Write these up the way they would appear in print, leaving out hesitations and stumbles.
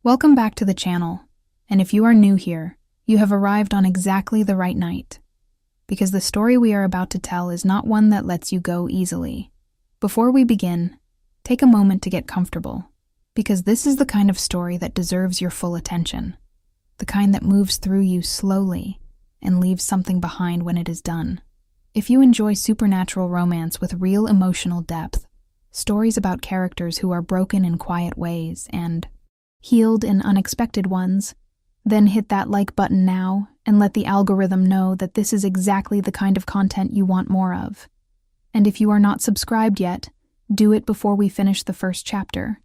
Welcome back to the channel, and if you are new here, you have arrived on exactly the right night, because the story we are about to tell is not one that lets you go easily. Before we begin, take a moment to get comfortable, because this is the kind of story that deserves your full attention, the kind that moves through you slowly and leaves something behind when it is done. If you enjoy supernatural romance with real emotional depth, stories about characters who are broken in quiet ways and healed in unexpected ones, then hit that like button now and let the algorithm know that this is exactly the kind of content you want more of. And if you are not subscribed yet, do it before we finish the first chapter,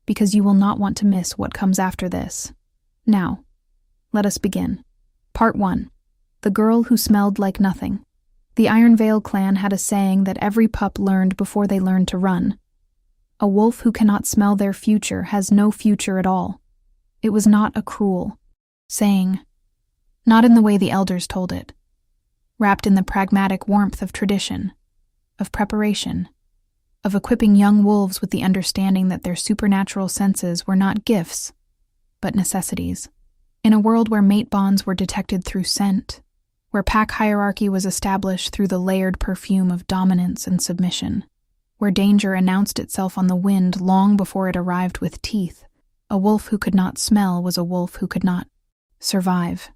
because you will not want to miss what comes after this. Now, let us begin. Part 1. The Girl Who Smelled Like Nothing. The Ironvale clan had a saying that every pup learned before they learned to run. A wolf who cannot smell their future has no future at all. It was not a cruel saying, not in the way the elders told it, wrapped in the pragmatic warmth of tradition, of preparation, of equipping young wolves with the understanding that their supernatural senses were not gifts, but necessities. In a world where mate bonds were detected through scent, where pack hierarchy was established through the layered perfume of dominance and submission, where danger announced itself on the wind long before it arrived with teeth, a wolf who could not smell was a wolf who could not survive.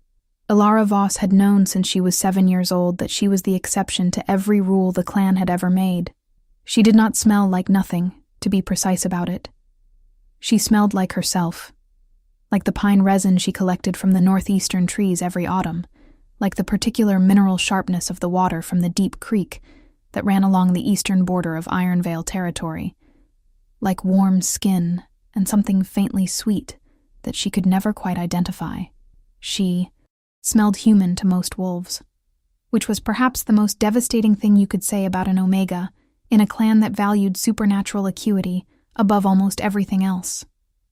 Ilara Voss had known since she was 7 years old that she was the exception to every rule the clan had ever made. She did not smell like nothing, to be precise about it. She smelled like herself, like the pine resin she collected from the northeastern trees every autumn, like the particular mineral sharpness of the water from the deep creek that ran along the eastern border of Ironvale territory, like warm skin and something faintly sweet that she could never quite identify. She smelled human to most wolves, which was perhaps the most devastating thing you could say about an Omega in a clan that valued supernatural acuity above almost everything else.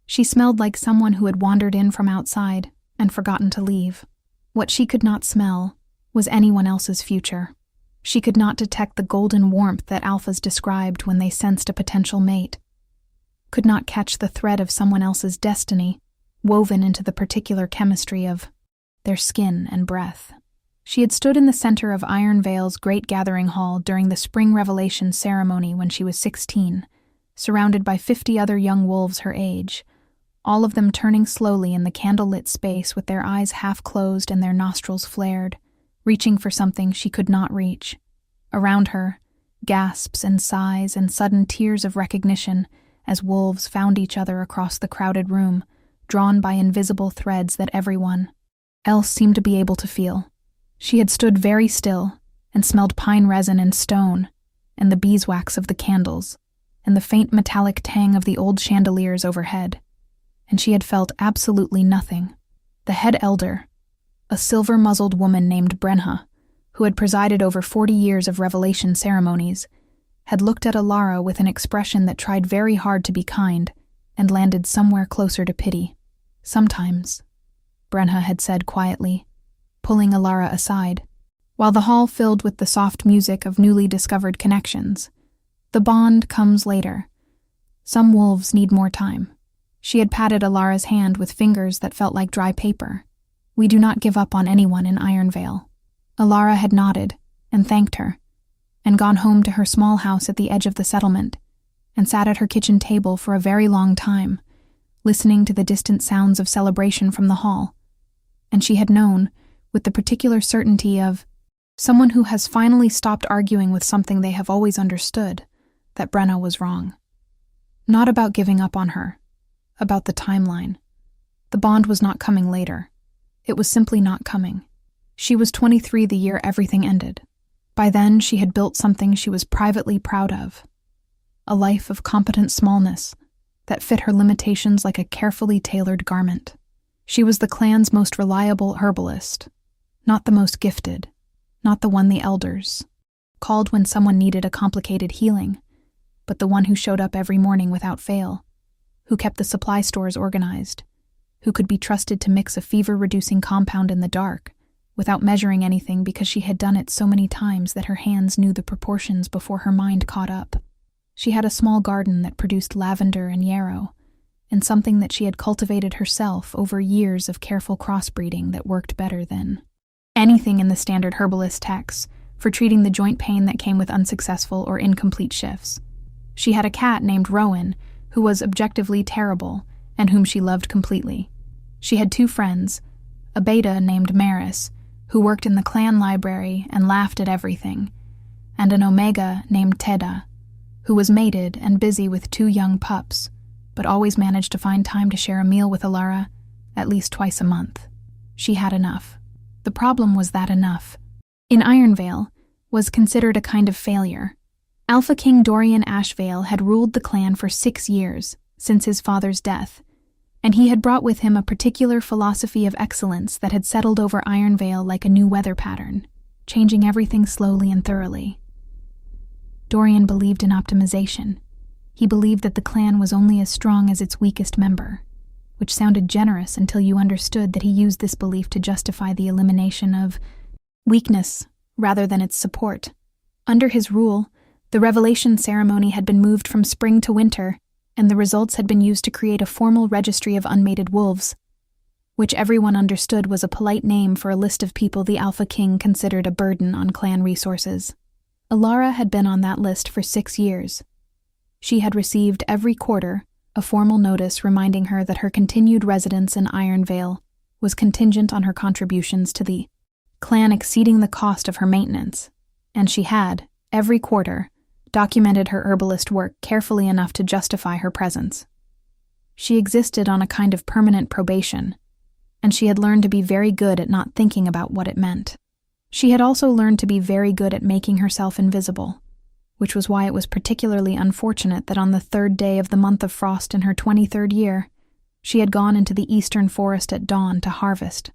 She smelled like someone who had wandered in from outside and forgotten to leave. What she could not smell was anyone else's future. She could not detect the golden warmth that alphas described when they sensed a potential mate, could not catch the thread of someone else's destiny woven into the particular chemistry of their skin and breath. She had stood in the center of Ironvale's great gathering hall during the spring revelation ceremony when she was 16, surrounded by 50 other young wolves her age, all of them turning slowly in the candlelit space with their eyes half closed and their nostrils flared, reaching for something she could not reach. Around her, gasps and sighs and sudden tears of recognition as wolves found each other across the crowded room, drawn by invisible threads that everyone else seemed to be able to feel. She had stood very still and smelled pine resin and stone, and the beeswax of the candles, and the faint metallic tang of the old chandeliers overhead, and she had felt absolutely nothing. The head elder, a silver-muzzled woman named Brenha, who had presided over 40 years of revelation ceremonies, had looked at Ilara with an expression that tried very hard to be kind and landed somewhere closer to pity. Sometimes, Brenha had said quietly, pulling Ilara aside, while the hall filled with the soft music of newly discovered connections. The bond comes later. Some wolves need more time. She had patted Ilara's hand with fingers that felt like dry paper. We do not give up on anyone in Ironvale. Ilara had nodded and thanked her, and gone home to her small house at the edge of the settlement, and sat at her kitchen table for a very long time, listening to the distant sounds of celebration from the hall. And she had known, with the particular certainty of someone who has finally stopped arguing with something they have always understood, that Brenna was wrong. Not about giving up on her, about the timeline. The bond was not coming later. It was simply not coming. She was 23 the year everything ended. By then, she had built something she was privately proud of. A life of competent smallness that fit her limitations like a carefully tailored garment. She was the clan's most reliable herbalist, not the most gifted, not the one the elders called when someone needed a complicated healing, but the one who showed up every morning without fail, who kept the supply stores organized, who could be trusted to mix a fever-reducing compound in the dark, without measuring anything because she had done it so many times that her hands knew the proportions before her mind caught up. She had a small garden that produced lavender and yarrow, and something that she had cultivated herself over years of careful crossbreeding that worked better than anything in the standard herbalist texts for treating the joint pain that came with unsuccessful or incomplete shifts. She had a cat named Rowan, who was objectively terrible and whom she loved completely. She had 2 friends, a beta named Maris, who worked in the clan library and laughed at everything, and an omega named Teda, who was mated and busy with 2 young pups, but always managed to find time to share a meal with Alara at least twice a month. She had enough. The problem was that enough, in Ironvale, was considered a kind of failure. Alpha King Dorian Ashvale had ruled the clan for 6 years, since his father's death, and he had brought with him a particular philosophy of excellence that had settled over Ironvale like a new weather pattern, changing everything slowly and thoroughly. Dorian believed in optimization. He believed that the clan was only as strong as its weakest member, which sounded generous until you understood that he used this belief to justify the elimination of weakness rather than its support. Under his rule, the revelation ceremony had been moved from spring to winter, and the results had been used to create a formal registry of unmated wolves, which everyone understood was a polite name for a list of people the Alpha King considered a burden on clan resources. Alara had been on that list for 6 years. She had received every quarter a formal notice reminding her that her continued residence in Ironvale was contingent on her contributions to the clan exceeding the cost of her maintenance, and she had, every quarter, documented her herbalist work carefully enough to justify her presence. She existed on a kind of permanent probation, and she had learned to be very good at not thinking about what it meant. She had also learned to be very good at making herself invisible, which was why it was particularly unfortunate that on the 3rd day of the month of frost in her 23rd year, she had gone into the eastern forest at dawn to harvest,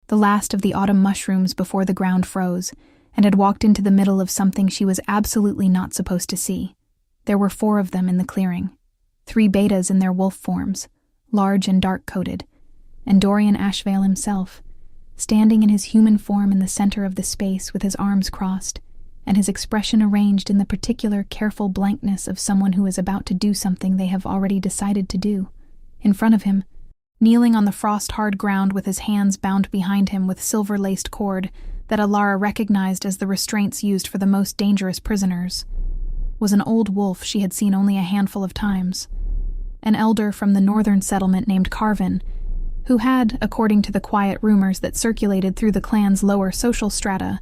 the last of the autumn mushrooms before the ground froze, and had walked into the middle of something she was absolutely not supposed to see. There were 4 of them in the clearing, 3 betas in their wolf forms, large and dark-coated, and Dorian Ashvale himself, standing in his human form in the center of the space with his arms crossed, and his expression arranged in the particular careful blankness of someone who is about to do something they have already decided to do. In front of him, kneeling on the frost-hard ground with his hands bound behind him with silver-laced cord that Alara recognized as the restraints used for the most dangerous prisoners, was an old wolf she had seen only a handful of times, an elder from the northern settlement named Carvin, who had, according to the quiet rumors that circulated through the clan's lower social strata,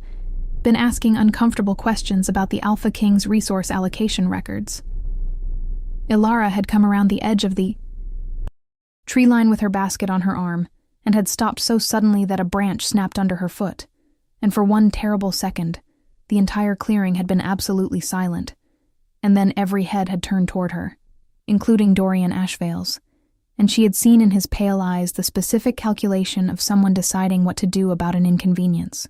been asking uncomfortable questions about the Alpha King's resource allocation records. Ilara had come around the edge of the tree line with her basket on her arm, and had stopped so suddenly that a branch snapped under her foot, and for one terrible second, the entire clearing had been absolutely silent, and then every head had turned toward her, including Dorian Ashvale's, and she had seen in his pale eyes the specific calculation of someone deciding what to do about an inconvenience.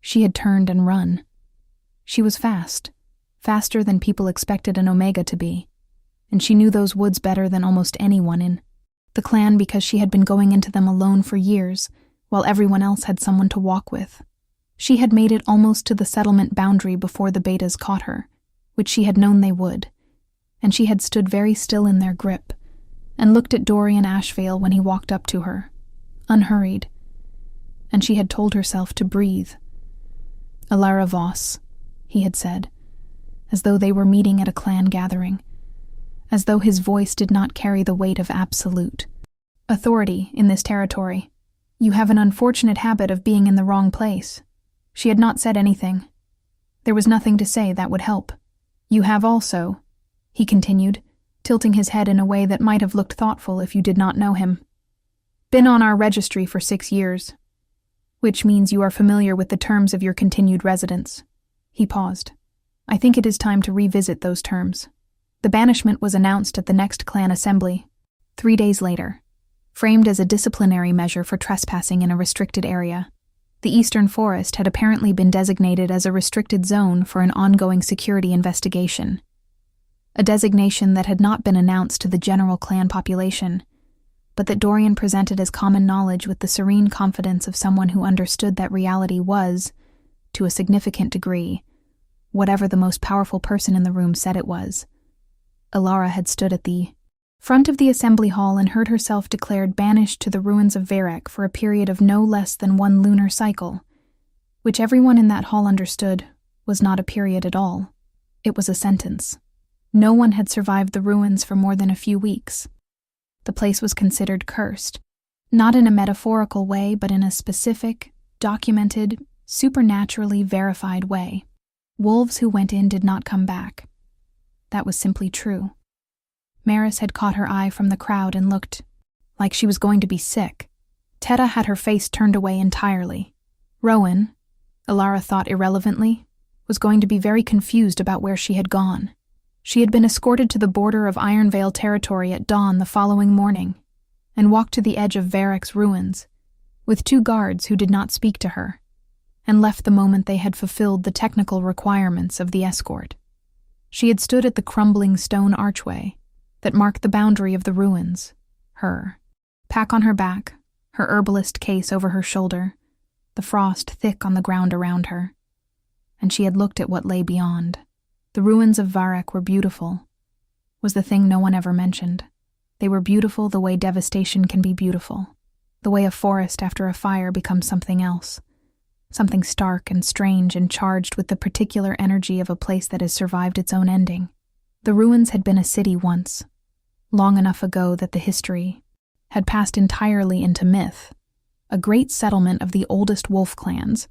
She had turned and run. She was fast, faster than people expected an Omega to be, and she knew those woods better than almost anyone in the clan because she had been going into them alone for years, while everyone else had someone to walk with. She had made it almost to the settlement boundary before the betas caught her, which she had known they would, and she had stood very still in their grip, and looked at Dorian Ashvale when he walked up to her, unhurried, and she had told herself to breathe. Alara Voss, he had said, as though they were meeting at a clan gathering, as though his voice did not carry the weight of absolute authority in this territory. You have an unfortunate habit of being in the wrong place. She had not said anything. There was nothing to say that would help. You have also, he continued, tilting his head in a way that might have looked thoughtful if you did not know him, been on our registry for 6 years, which means you are familiar with the terms of your continued residence. He paused. I think it is time to revisit those terms. The banishment was announced at the next clan assembly, 3 days later, framed as a disciplinary measure for trespassing in a restricted area. The Eastern Forest had apparently been designated as a restricted zone for an ongoing security investigation, a designation that had not been announced to the general clan population, but that Dorian presented as common knowledge with the serene confidence of someone who understood that reality was, to a significant degree, whatever the most powerful person in the room said it was. Alara had stood at the front of the assembly hall and heard herself declared banished to the ruins of Varek for a period of no less than 1 lunar cycle, which everyone in that hall understood was not a period at all. It was a sentence. No one had survived the ruins for more than a few weeks. The place was considered cursed, not in a metaphorical way, but in a specific, documented, supernaturally verified way. Wolves who went in did not come back. That was simply true. Maris had caught her eye from the crowd and looked like she was going to be sick. Teta had her face turned away entirely. Rowan, Alara thought irrelevantly, was going to be very confused about where she had gone. She had been escorted to the border of Ironvale territory at dawn the following morning and walked to the edge of Varek's ruins with 2 guards who did not speak to her and left the moment they had fulfilled the technical requirements of the escort. She had stood at the crumbling stone archway that marked the boundary of the ruins, her pack on her back, her herbalist case over her shoulder, the frost thick on the ground around her. And she had looked at what lay beyond. The ruins of Varek were beautiful, was the thing no one ever mentioned. They were beautiful the way devastation can be beautiful, the way a forest after a fire becomes something else, something stark and strange and charged with the particular energy of a place that has survived its own ending. The ruins had been a city once, long enough ago that the history had passed entirely into myth, a great settlement of the oldest wolf clans,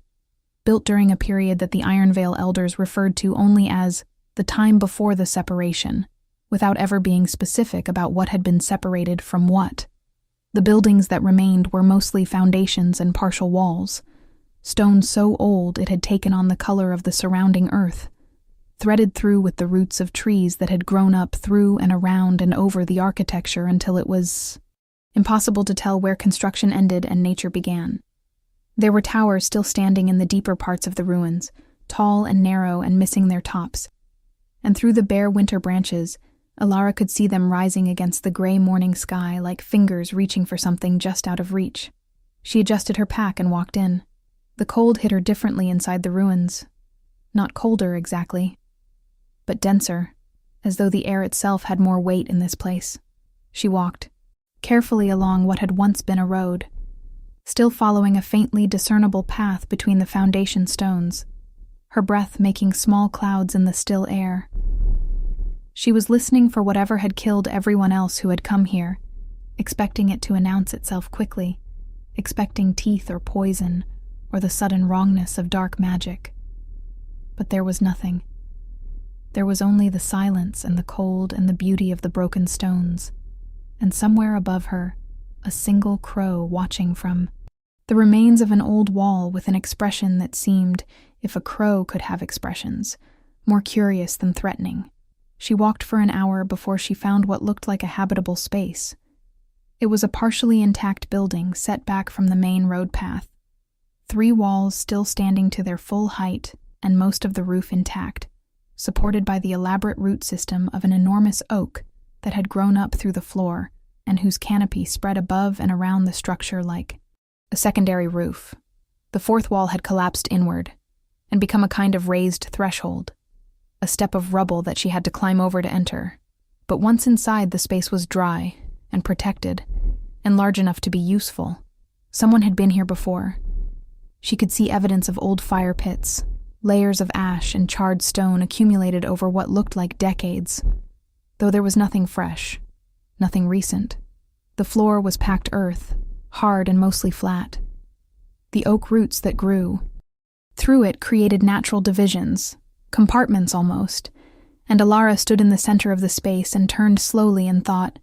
built during a period that the Ironvale elders referred to only as the time before the separation, without ever being specific about what had been separated from what. The buildings that remained were mostly foundations and partial walls, stone so old it had taken on the color of the surrounding earth, threaded through with the roots of trees that had grown up through and around and over the architecture until it was impossible to tell where construction ended and nature began. There were towers still standing in the deeper parts of the ruins, tall and narrow and missing their tops, and through the bare winter branches, Alara could see them rising against the gray morning sky like fingers reaching for something just out of reach. She adjusted her pack and walked in. The cold hit her differently inside the ruins. Not colder exactly, but denser, as though the air itself had more weight in this place. She walked carefully along what had once been a road, still following a faintly discernible path between the foundation stones, her breath making small clouds in the still air. She was listening for whatever had killed everyone else who had come here, expecting it to announce itself quickly, expecting teeth or poison, or the sudden wrongness of dark magic. But there was nothing. There was only the silence and the cold and the beauty of the broken stones, and somewhere above her, a single crow watching from the remains of an old wall with an expression that seemed, if a crow could have expressions, more curious than threatening. She walked for an hour before she found what looked like a habitable space. It was a partially intact building set back from the main road path, 3 walls still standing to their full height and most of the roof intact, supported by the elaborate root system of an enormous oak that had grown up through the floor and whose canopy spread above and around the structure like a secondary roof. The 4th wall had collapsed inward and become a kind of raised threshold, a step of rubble that she had to climb over to enter. But once inside, the space was dry and protected and large enough to be useful. Someone had been here before. She could see evidence of old fire pits, layers of ash and charred stone accumulated over what looked like decades, though there was nothing fresh, nothing recent. The floor was packed earth, hard and mostly flat. The oak roots that grew through it created natural divisions, compartments almost, and Alara stood in the center of the space and turned slowly and thought,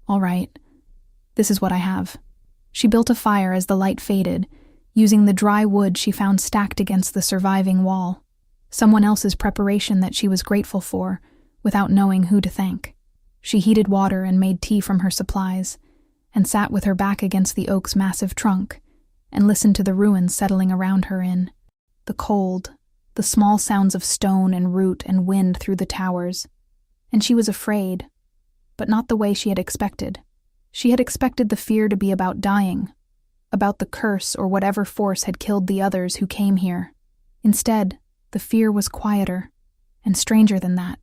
all right, this is what I have. She built a fire as the light faded, using the dry wood she found stacked against the surviving wall, someone else's preparation that she was grateful for, without knowing who to thank. She heated water and made tea from her supplies, and sat with her back against the oak's massive trunk, and listened to the ruins settling around her in the cold, the small sounds of stone and root and wind through the towers. And she was afraid, but not the way she had expected. She had expected the fear to be about dying, about the curse or whatever force had killed the others who came here. Instead, the fear was quieter and stranger than that,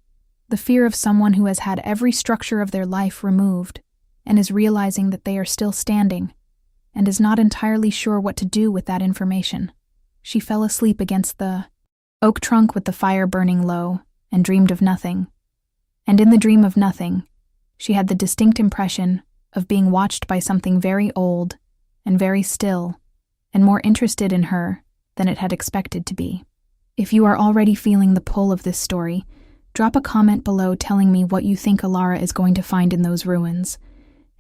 the fear of someone who has had every structure of their life removed and is realizing that they are still standing and is not entirely sure what to do with that information. She fell asleep against the oak trunk with the fire burning low and dreamed of nothing. And in the dream of nothing, she had the distinct impression of being watched by something very old and very still and more interested in her than it had expected to be. If you are already feeling the pull of this story, drop a comment below telling me what you think Alara is going to find in those ruins.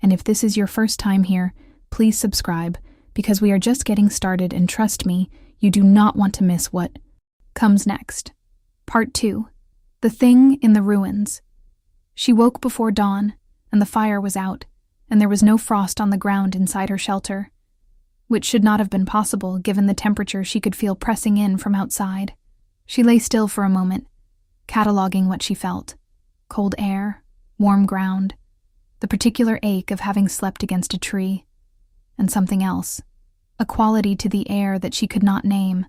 And if this is your first time here, please subscribe, because we are just getting started, and trust me, you do not want to miss what comes next. Part 2. The Thing in the Ruins. She woke before dawn, and the fire was out, and there was no frost on the ground inside her shelter, which should not have been possible given the temperature she could feel pressing in from outside. She lay still for a moment, cataloging what she felt: cold air, warm ground, the particular ache of having slept against a tree, and something else, a quality to the air that she could not name,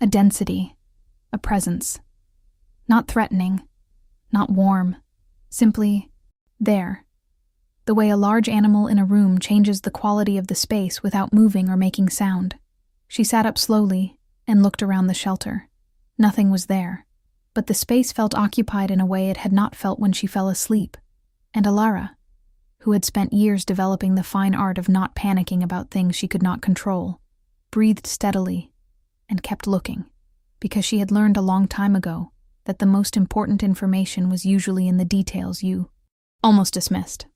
a density, a presence. Not threatening, not warm, simply there. The way a large animal in a room changes the quality of the space without moving or making sound. She sat up slowly and looked around the shelter. Nothing was there, but the space felt occupied in a way it had not felt when she fell asleep. And Alara, who had spent years developing the fine art of not panicking about things she could not control, breathed steadily and kept looking, because she had learned a long time ago that the most important information was usually in the details you almost dismissed.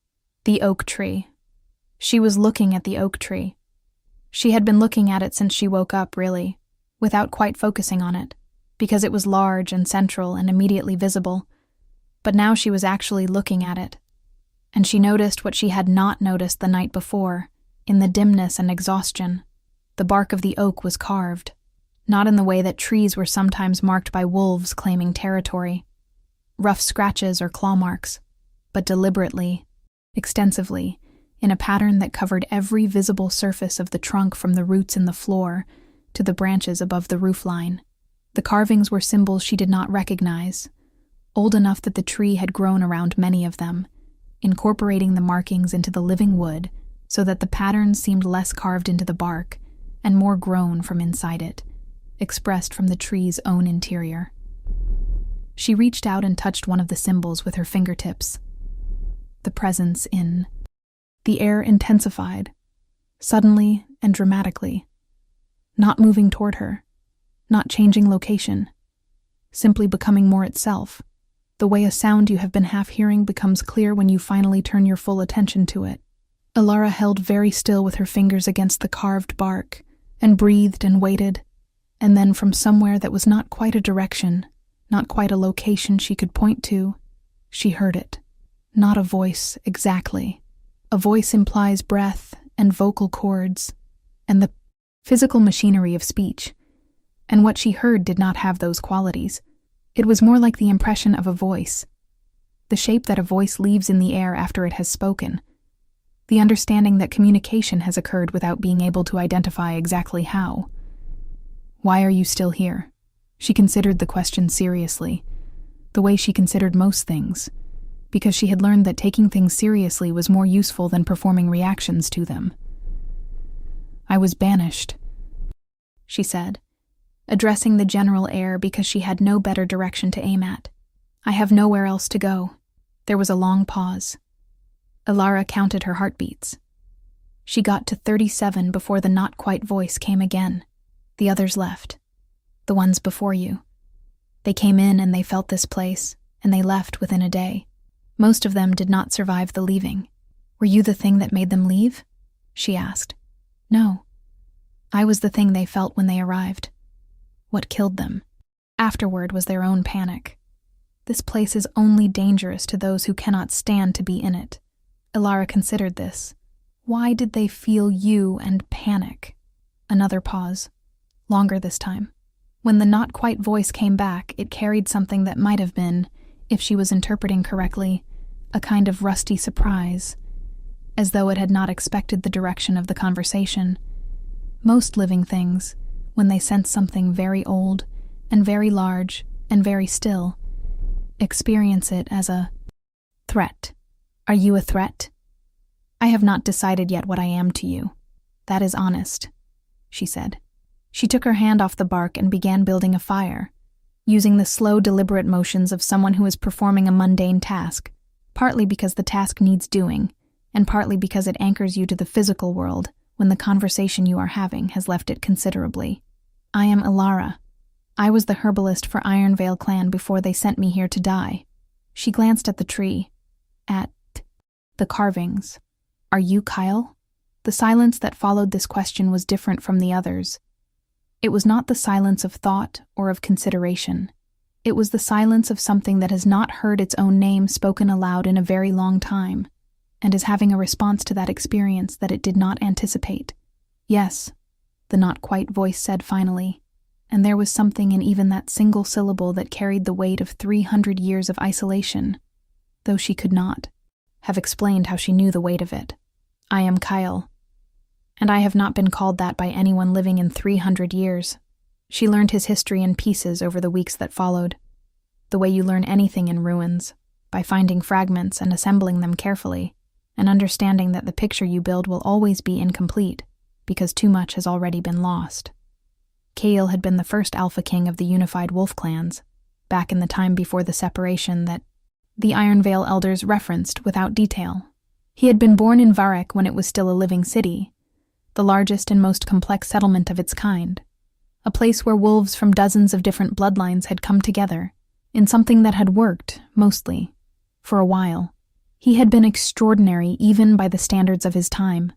The oak tree. She was looking at the oak tree. She had been looking at it since she woke up, really, without quite focusing on it, because it was large and central and immediately visible. But now she was actually looking at it. And she noticed what she had not noticed the night before, in the dimness and exhaustion. The bark of the oak was carved, not in the way that trees were sometimes marked by wolves claiming territory, rough scratches or claw marks, but deliberately, extensively, in a pattern that covered every visible surface of the trunk from the roots in the floor to the branches above the roofline. The carvings were symbols she did not recognize, old enough that the tree had grown around many of them, incorporating the markings into the living wood so that the patterns seemed less carved into the bark and more grown from inside it, expressed from the tree's own interior. She reached out and touched one of the symbols with her fingertips. The presence in. The air intensified, suddenly and dramatically, not moving toward her, not changing location, simply becoming more itself, the way a sound you have been half hearing becomes clear when you finally turn your full attention to it. Alara held very still with her fingers against the carved bark, and breathed and waited, and then from somewhere that was not quite a direction, not quite a location she could point to, she heard it. Not a voice, exactly. A voice implies breath and vocal cords, and the physical machinery of speech, and what she heard did not have those qualities. It was more like the impression of a voice, the shape that a voice leaves in the air after it has spoken, the understanding that communication has occurred without being able to identify exactly how. Why are you still here? She considered the question seriously, the way she considered most things, because she had learned that taking things seriously was more useful than performing reactions to them. I was banished, she said, addressing the general air because she had no better direction to aim at. I have nowhere else to go. There was a long pause. Alara counted her heartbeats. She got to 37 before the not-quite voice came again. The others left. The ones before you. They came in and they felt this place, and they left within a day. Most of them did not survive the leaving. Were you the thing that made them leave? She asked. No. I was the thing they felt when they arrived. What killed them afterward was their own panic. This place is only dangerous to those who cannot stand to be in it. Alara considered this. Why did they feel you and panic? Another pause. Longer this time. When the not-quite voice came back, it carried something that might have been, if she was interpreting correctly, a kind of rusty surprise, as though it had not expected the direction of the conversation. Most living things, when they sense something very old and very large and very still, experience it as a threat. Are you a threat? I have not decided yet what I am to you. That is honest, she said. She took her hand off the bark and began building a fire, using the slow, deliberate motions of someone who is performing a mundane task, partly because the task needs doing, and partly because it anchors you to the physical world when the conversation you are having has left it considerably. I am Ilara. I was the herbalist for Ironvale clan before they sent me here to die. She glanced at the tree, at the carvings. Are you Kyle? The silence that followed this question was different from the others. It was not the silence of thought or of consideration. It was the silence of something that has not heard its own name spoken aloud in a very long time, and is having a response to that experience that it did not anticipate. Yes, the not-quite voice said finally, and there was something in even that single syllable that carried the weight of 300 years of isolation, though she could not have explained how she knew the weight of it. I am Kyle, and I have not been called that by anyone living in 300 years. She learned his history in pieces over the weeks that followed, the way you learn anything in ruins, by finding fragments and assembling them carefully, and understanding that the picture you build will always be incomplete, because too much has already been lost. Kale had been the first Alpha King of the unified wolf clans, back in the time before the separation that the Ironvale elders referenced without detail. He had been born in Varek when it was still a living city, the largest and most complex settlement of its kind, a place where wolves from dozens of different bloodlines had come together, in something that had worked, mostly, for a while. He had been extraordinary even by the standards of his time,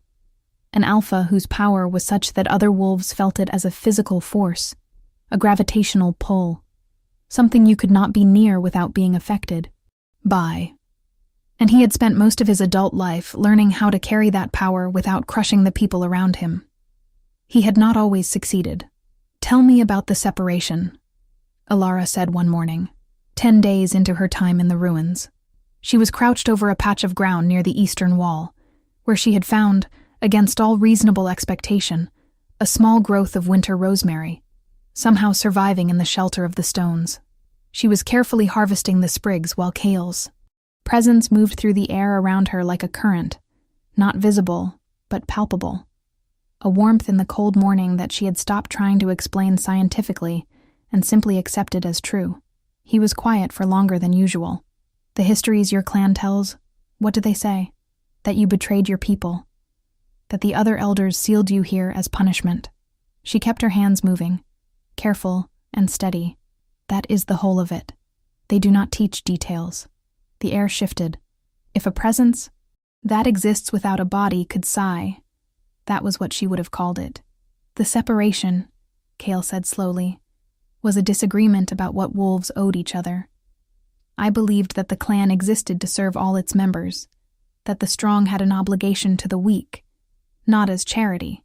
an alpha whose power was such that other wolves felt it as a physical force, a gravitational pull, something you could not be near without being affected by. And he had spent most of his adult life learning how to carry that power without crushing the people around him. He had not always succeeded. Tell me about the separation, Ilara said one morning, 10 days into her time in the ruins. She was crouched over a patch of ground near the eastern wall, where she had found, against all reasonable expectation, a small growth of winter rosemary, somehow surviving in the shelter of the stones. She was carefully harvesting the sprigs while Kale's presence moved through the air around her like a current, not visible, but palpable. A warmth in the cold morning that she had stopped trying to explain scientifically and simply accepted as true. He was quiet for longer than usual. The histories your clan tells, what do they say? That you betrayed your people. That the other elders sealed you here as punishment. She kept her hands moving, careful and steady. That is the whole of it. They do not teach details. The air shifted. If a presence that exists without a body could sigh, that was what she would have called it. The separation, Kale said slowly, was a disagreement about what wolves owed each other. I believed that the clan existed to serve all its members, that the strong had an obligation to the weak, not as charity,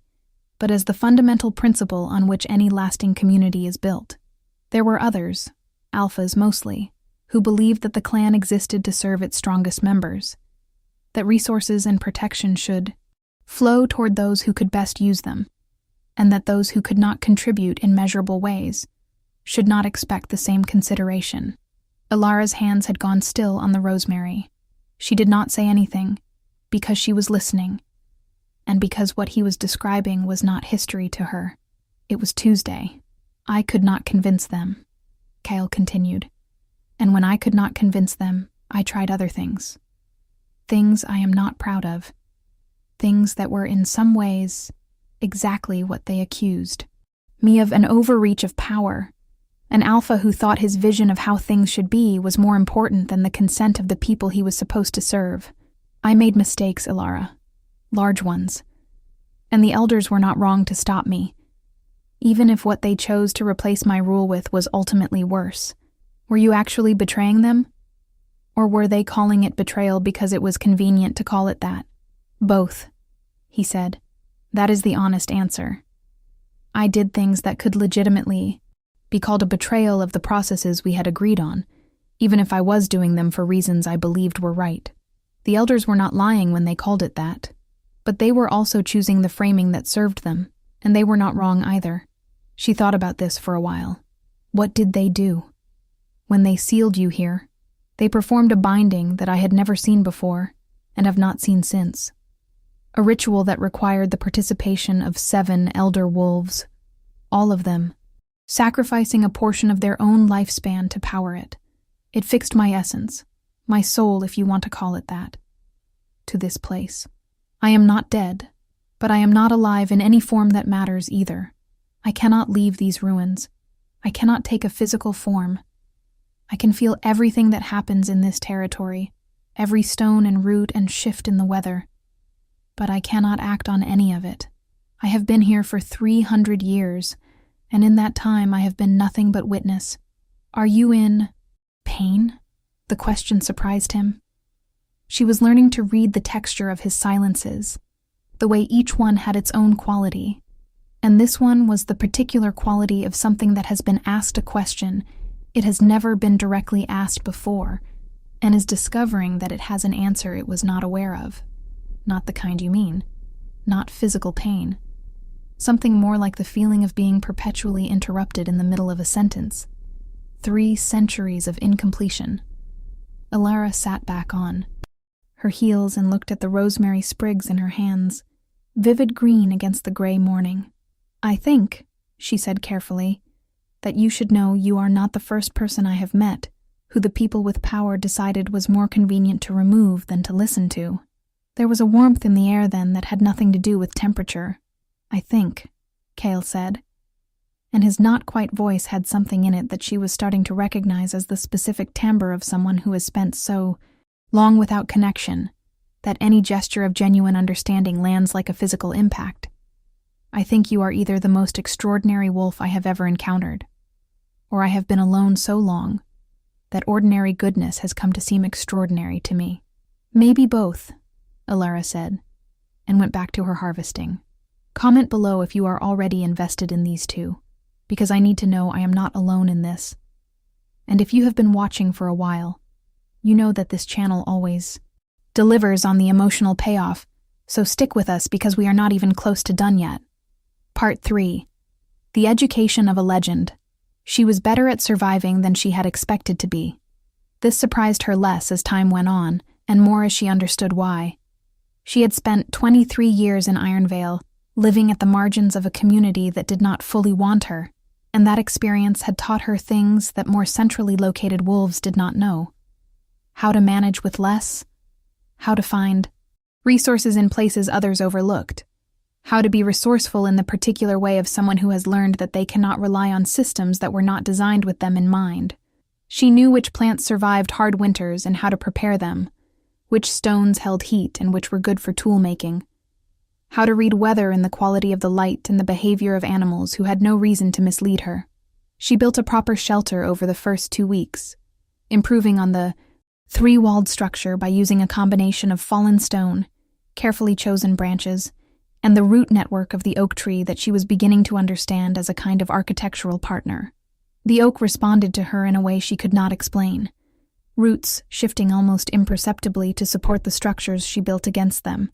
but as the fundamental principle on which any lasting community is built. There were others, alphas mostly, who believed that the clan existed to serve its strongest members, that resources and protection should flow toward those who could best use them, and that those who could not contribute in measurable ways should not expect the same consideration. Ilara's hands had gone still on the rosemary. She did not say anything, because she was listening, and because what he was describing was not history to her. It was Tuesday. I could not convince them, Kyle continued. And when I could not convince them, I tried other things. Things I am not proud of. Things that were in some ways exactly what they accused me of: an overreach of power, an alpha who thought his vision of how things should be was more important than the consent of the people he was supposed to serve. I made mistakes, Ilara, large ones, and the elders were not wrong to stop me, even if what they chose to replace my rule with was ultimately worse. Were you actually betraying them? Or were they calling it betrayal because it was convenient to call it that? Both, he said. That is the honest answer. I did things that could legitimately be called a betrayal of the processes we had agreed on, even if I was doing them for reasons I believed were right. The elders were not lying when they called it that, but they were also choosing the framing that served them, and they were not wrong either. She thought about this for a while. What did they do? When they sealed you here, They performed a binding that I had never seen before and have not seen since. A ritual that required the participation of 7 elder wolves, all of them, sacrificing a portion of their own lifespan to power it. It fixed my essence, my soul if you want to call it that, to this place. I am not dead, but I am not alive in any form that matters either. I cannot leave these ruins. I cannot take a physical form. I can feel everything that happens in this territory, every stone and root and shift in the weather. But I cannot act on any of it. I have been here for 300 years, and in that time I have been nothing but witness. Are you in pain? The question surprised him. She was learning to read the texture of his silences, the way each one had its own quality, and this one was the particular quality of something that has been asked a question it has never been directly asked before, and is discovering that it has an answer it was not aware of. Not the kind you mean. Not physical pain. Something more like the feeling of being perpetually interrupted in the middle of a sentence. 3 centuries of incompletion. Alara sat back on her heels and looked at the rosemary sprigs in her hands, vivid green against the gray morning. I think, she said carefully, that you should know you are not the first person I have met who the people with power decided was more convenient to remove than to listen to. There was a warmth in the air then that had nothing to do with temperature. I think, Cale said, and his not-quite voice had something in it that she was starting to recognize as the specific timbre of someone who has spent so long without connection that any gesture of genuine understanding lands like a physical impact. I think you are either the most extraordinary wolf I have ever encountered, or I have been alone so long that ordinary goodness has come to seem extraordinary to me. Maybe both, Alara said, and went back to her harvesting. Comment below if you are already invested in these two, because I need to know I am not alone in this. And if you have been watching for a while, you know that this channel always delivers on the emotional payoff, so stick with us because we are not even close to done yet. Part 3. The Education of a Legend. She was better at surviving than she had expected to be. This surprised her less as time went on, and more as she understood why. She had spent 23 years in Ironvale, living at the margins of a community that did not fully want her, and that experience had taught her things that more centrally located wolves did not know. How to manage with less, how to find resources in places others overlooked, how to be resourceful in the particular way of someone who has learned that they cannot rely on systems that were not designed with them in mind. She knew which plants survived hard winters and how to prepare them, which stones held heat and which were good for tool-making, how to read weather in the quality of the light and the behavior of animals who had no reason to mislead her. She built a proper shelter over the first 2 weeks, improving on the 3-walled structure by using a combination of fallen stone, carefully chosen branches, and the root network of the oak tree that she was beginning to understand as a kind of architectural partner. The oak responded to her in a way she could not explain, roots shifting almost imperceptibly to support the structures she built against them,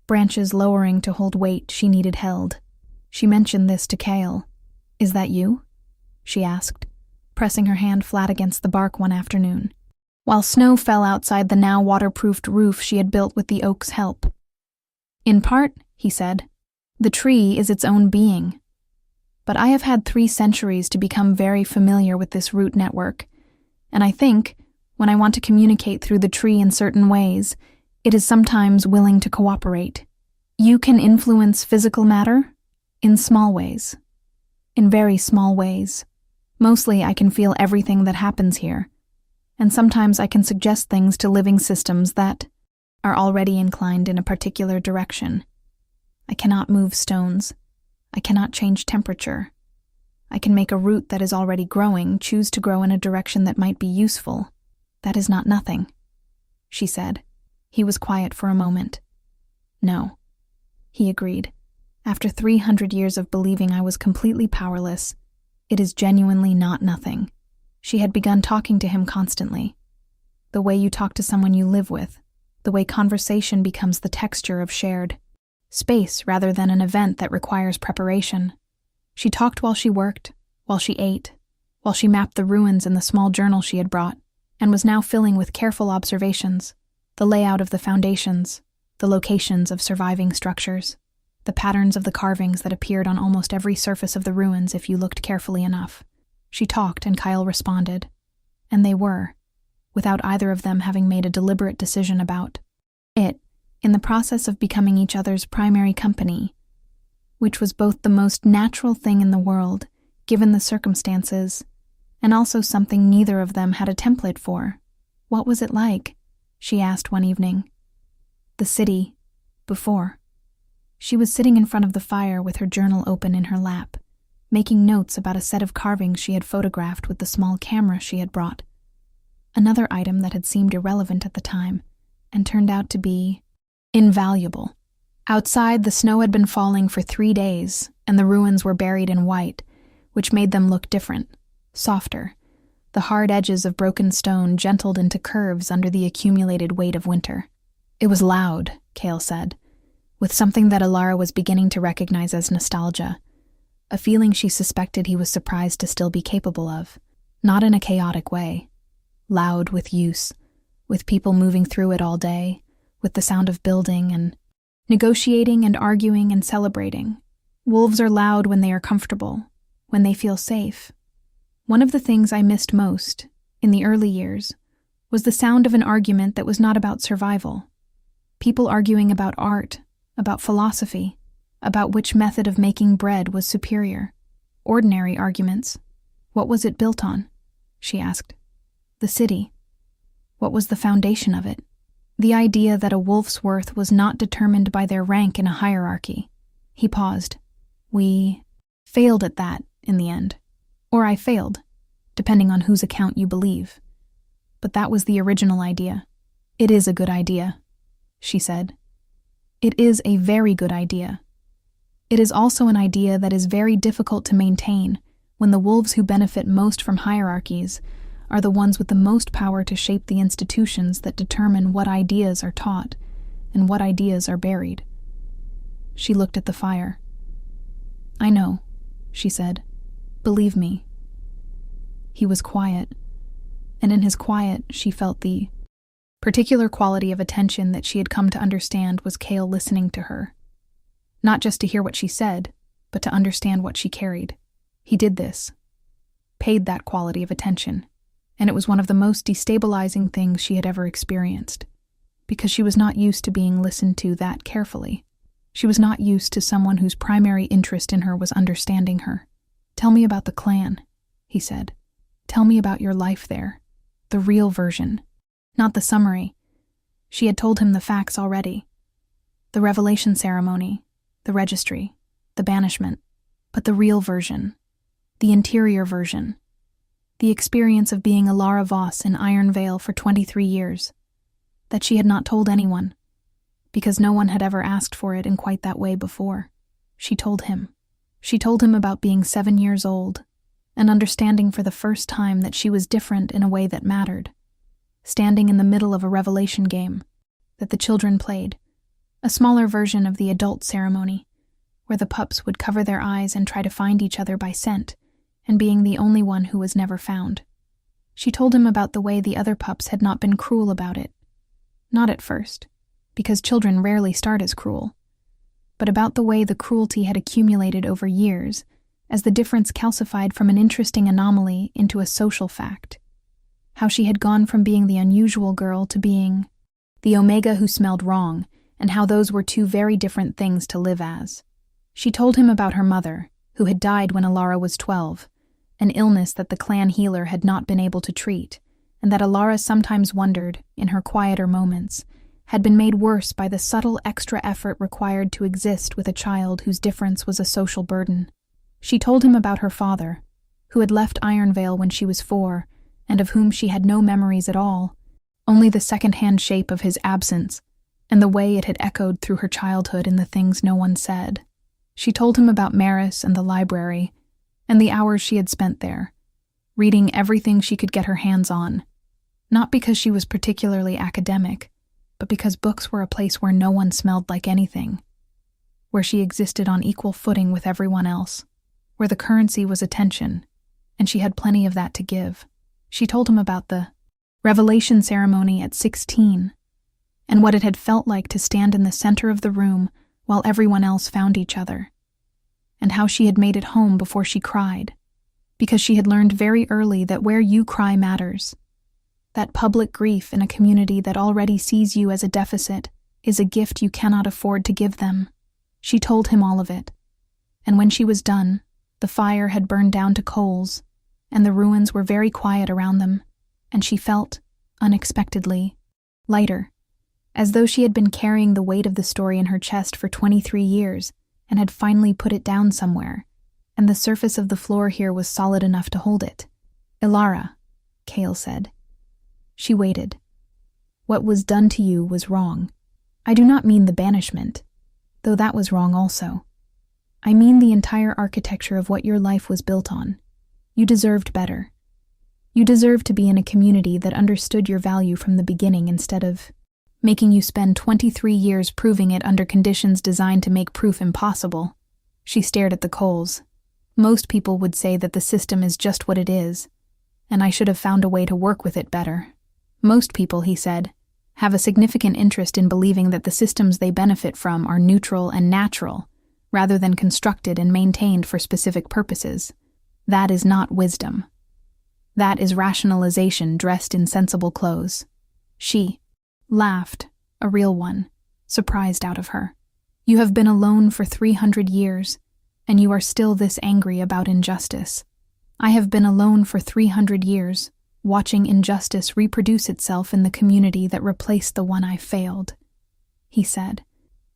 branches lowering to hold weight she needed held. She mentioned this to Cale. "Is that you?" she asked, pressing her hand flat against the bark one afternoon, while snow fell outside the now waterproofed roof she had built with the oak's help. "In part," he said. "The tree is its own being. But I have had 3 centuries to become very familiar with this root network, and I think, when I want to communicate through the tree in certain ways, it is sometimes willing to cooperate. You can influence physical matter in small ways, in very small ways. Mostly I can feel everything that happens here, and sometimes I can suggest things to living systems that are already inclined in a particular direction. I cannot move stones. I cannot change temperature. I can make a root that is already growing choose to grow in a direction that might be useful. That is not nothing," she said. He was quiet for a moment. "No," he agreed. "After 300 years of believing I was completely powerless, it is genuinely not nothing." She had begun talking to him constantly. The way you talk to someone you live with, the way conversation becomes the texture of shared space rather than an event that requires preparation. She talked while she worked, while she ate, while she mapped the ruins in the small journal she had brought, and was now filling with careful observations, the layout of the foundations, the locations of surviving structures, the patterns of the carvings that appeared on almost every surface of the ruins if you looked carefully enough. She talked and Kyle responded, and they were, without either of them having made a deliberate decision about it, in the process of becoming each other's primary company, which was both the most natural thing in the world, given the circumstances, and also something neither of them had a template for. What was it like? She asked one evening. The city, before. She was sitting in front of the fire with her journal open in her lap, making notes about a set of carvings she had photographed with the small camera she had brought. Another item that had seemed irrelevant at the time, and turned out to be invaluable. Outside, the snow had been falling for 3 days, and the ruins were buried in white, which made them look different, softer. The hard edges of broken stone gentled into curves under the accumulated weight of winter. It was loud, Cale said, with something that Alara was beginning to recognize as nostalgia, a feeling she suspected he was surprised to still be capable of, not in a chaotic way. Loud with use, with people moving through it all day, with the sound of building and negotiating and arguing and celebrating. Wolves are loud when they are comfortable, when they feel safe. One of the things I missed most, in the early years, was the sound of an argument that was not about survival. People arguing about art, about philosophy, about which method of making bread was superior. Ordinary arguments. What was it built on? She asked. The city. What was the foundation of it? The idea that a wolf's worth was not determined by their rank in a hierarchy. He paused. We failed at that, in the end. Or I failed, depending on whose account you believe. But that was the original idea. It is a good idea, she said. It is a very good idea. It is also an idea that is very difficult to maintain when the wolves who benefit most from hierarchies are the ones with the most power to shape the institutions that determine what ideas are taught and what ideas are buried. She looked at the fire. I know, she said. Believe me. He was quiet, and in his quiet she felt the particular quality of attention that she had come to understand was Cale listening to her. Not just to hear what she said, but to understand what she carried. He did this, paid that quality of attention, and it was one of the most destabilizing things she had ever experienced, because she was not used to being listened to that carefully. She was not used to someone whose primary interest in her was understanding her. Tell me about the clan, he said. Tell me about your life there. The real version, not the summary. She had told him the facts already. The revelation ceremony, the registry, the banishment, but the real version, the interior version, the experience of being Alara Voss in Iron Vale for 23 years, that she had not told anyone, because no one had ever asked for it in quite that way before. She told him. She told him about being 7 years old, and understanding for the first time that she was different in a way that mattered, standing in the middle of a revelation game that the children played, a smaller version of the adult ceremony, where the pups would cover their eyes and try to find each other by scent, and being the only one who was never found. She told him about the way the other pups had not been cruel about it. Not at first, because children rarely start as cruel, but about the way the cruelty had accumulated over years, as the difference calcified from an interesting anomaly into a social fact. How she had gone from being the unusual girl to being the Omega who smelled wrong, and how those were two very different things to live as. She told him about her mother, who had died when Alara was 12, an illness that the clan healer had not been able to treat, and that Alara sometimes wondered, in her quieter moments, had been made worse by the subtle extra effort required to exist with a child whose difference was a social burden. She told him about her father, who had left Iron Vale when she was 4, and of whom she had no memories at all, only the second-hand shape of his absence, and the way it had echoed through her childhood in the things no one said. She told him about Maris and the library, and the hours she had spent there, reading everything she could get her hands on, not because she was particularly academic, but because books were a place where no one smelled like anything, where she existed on equal footing with everyone else, where the currency was attention, and she had plenty of that to give. She told him about the revelation ceremony at 16, and what it had felt like to stand in the center of the room while everyone else found each other, and how she had made it home before she cried, because she had learned very early that where you cry matters, that public grief in a community that already sees you as a deficit is a gift you cannot afford to give them. She told him all of it, and when she was done, the fire had burned down to coals, and the ruins were very quiet around them, and she felt, unexpectedly, lighter, as though she had been carrying the weight of the story in her chest for 23 years and had finally put it down somewhere, and the surface of the floor here was solid enough to hold it. "Ilara," Cale said. She waited. "What was done to you was wrong. I do not mean the banishment, though that was wrong also. I mean the entire architecture of what your life was built on. You deserved better. You deserved to be in a community that understood your value from the beginning instead of making you spend 23 years proving it under conditions designed to make proof impossible." She stared at the coals. "Most people would say that the system is just what it is, and I should have found a way to work with it better. Most people," he said, "have a significant interest in believing that the systems they benefit from are neutral and natural, rather than constructed and maintained for specific purposes. That is not wisdom. That is rationalization dressed in sensible clothes." She laughed, a real one, surprised out of her. "You have been alone for 300 years, and you are still this angry about injustice. I have been alone for 300 years, watching injustice reproduce itself in the community that replaced the one I failed," he said,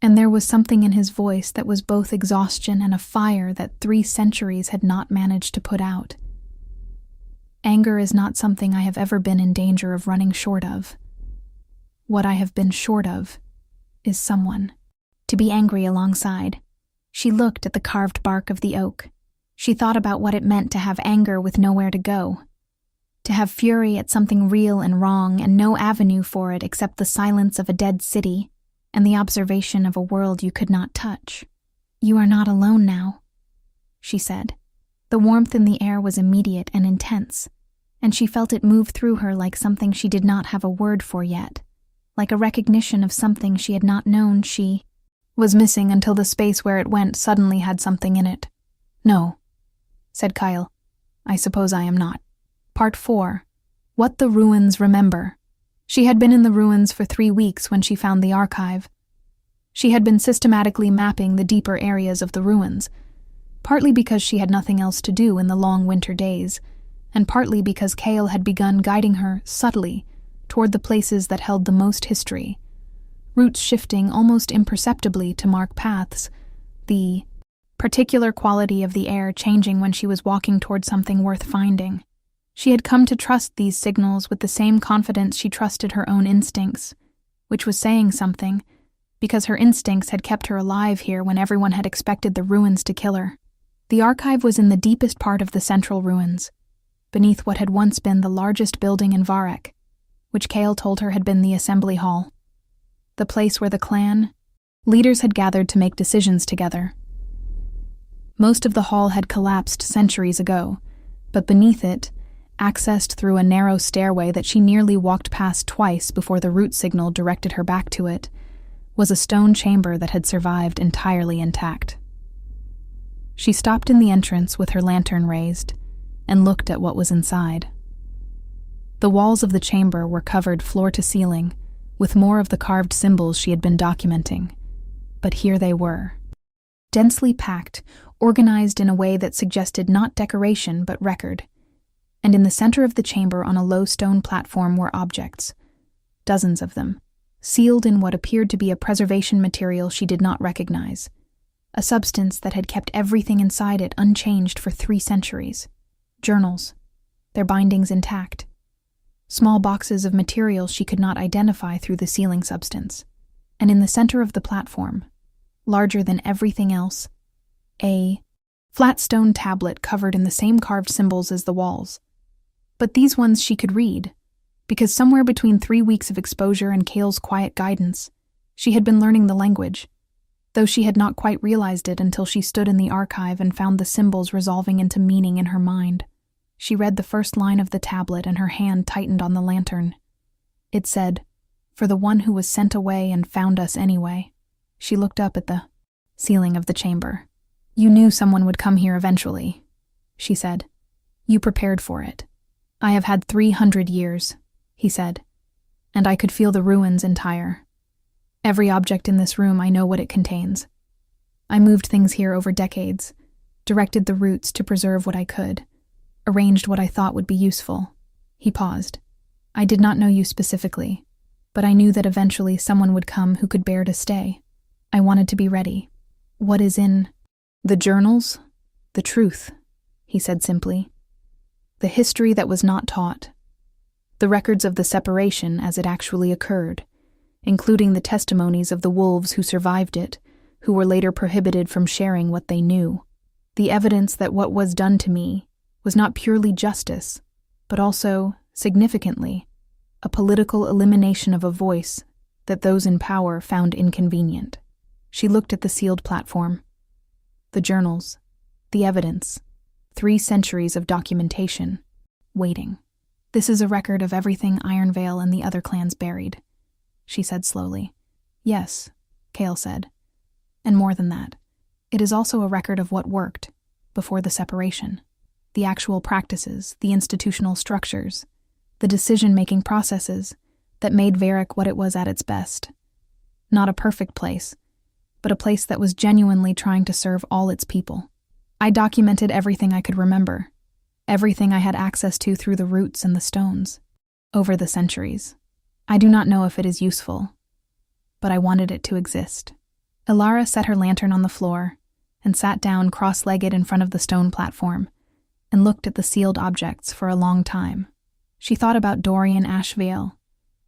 and there was something in his voice that was both exhaustion and a fire that 3 centuries had not managed to put out. "Anger is not something I have ever been in danger of running short of. What I have been short of is someone to be angry alongside." She looked at the carved bark of the oak. She thought about what it meant to have anger with nowhere to go, to have fury at something real and wrong and no avenue for it except the silence of a dead city and the observation of a world you could not touch. "You are not alone now," she said. The warmth in the air was immediate and intense, and she felt it move through her like something she did not have a word for yet, like a recognition of something she had not known she was missing until the space where it went suddenly had something in it. "No," said Kyle. "I suppose I am not." Part 4. What the Ruins Remember. She had been in the ruins for 3 weeks when she found the archive. She had been systematically mapping the deeper areas of the ruins, partly because she had nothing else to do in the long winter days, and partly because Cale had begun guiding her subtly toward the places that held the most history, routes shifting almost imperceptibly to mark paths, the particular quality of the air changing when she was walking toward something worth finding. She had come to trust these signals with the same confidence she trusted her own instincts, which was saying something, because her instincts had kept her alive here when everyone had expected the ruins to kill her. The archive was in the deepest part of the central ruins, beneath what had once been the largest building in Varek, which Cale told her had been the assembly hall, the place where the clan leaders had gathered to make decisions together. Most of the hall had collapsed centuries ago, but beneath it, accessed through a narrow stairway that she nearly walked past twice before the route signal directed her back to it, was a stone chamber that had survived entirely intact. She stopped in the entrance with her lantern raised and looked at what was inside. The walls of the chamber were covered floor to ceiling with more of the carved symbols she had been documenting, but here they were, densely packed, organized in a way that suggested not decoration but record. And in the center of the chamber on a low stone platform were objects, dozens of them, sealed in what appeared to be a preservation material she did not recognize, a substance that had kept everything inside it unchanged for 3 centuries. Journals, their bindings intact. Small boxes of material she could not identify through the sealing substance. And in the center of the platform, larger than everything else, a flat stone tablet covered in the same carved symbols as the walls. But these ones she could read, because somewhere between 3 weeks of exposure and Cale's quiet guidance, she had been learning the language, though she had not quite realized it until she stood in the archive and found the symbols resolving into meaning in her mind. She read the first line of the tablet and her hand tightened on the lantern. It said, "For the one who was sent away and found us anyway." She looked up at the ceiling of the chamber. "You knew someone would come here eventually," she said. "You prepared for it." "I have had 300 years," he said, "and I could feel the ruins entire. Every object in this room, I know what it contains. I moved things here over decades, directed the roots to preserve what I could, arranged what I thought would be useful." He paused. "I did not know you specifically, but I knew that eventually someone would come who could bear to stay. I wanted to be ready." "What is in the journals?" "The truth," he said simply. "The history that was not taught. The records of the separation as it actually occurred, including the testimonies of the wolves who survived it, who were later prohibited from sharing what they knew. The evidence that what was done to me was not purely justice, but also, significantly, a political elimination of a voice that those in power found inconvenient." She looked at the sealed platform. The journals, the evidence, 3 centuries of documentation, waiting. "This is a record of everything Ironvale and the other clans buried," she said slowly. "Yes," Kale said. "And more than that, it is also a record of what worked before the separation. The actual practices, the institutional structures, the decision-making processes that made Varric what it was at its best. Not a perfect place, but a place that was genuinely trying to serve all its people. I documented everything I could remember, everything I had access to through the roots and the stones, over the centuries. I do not know if it is useful, but I wanted it to exist." Ilara set her lantern on the floor and sat down cross-legged in front of the stone platform and looked at the sealed objects for a long time. She thought about Dorian Ashvale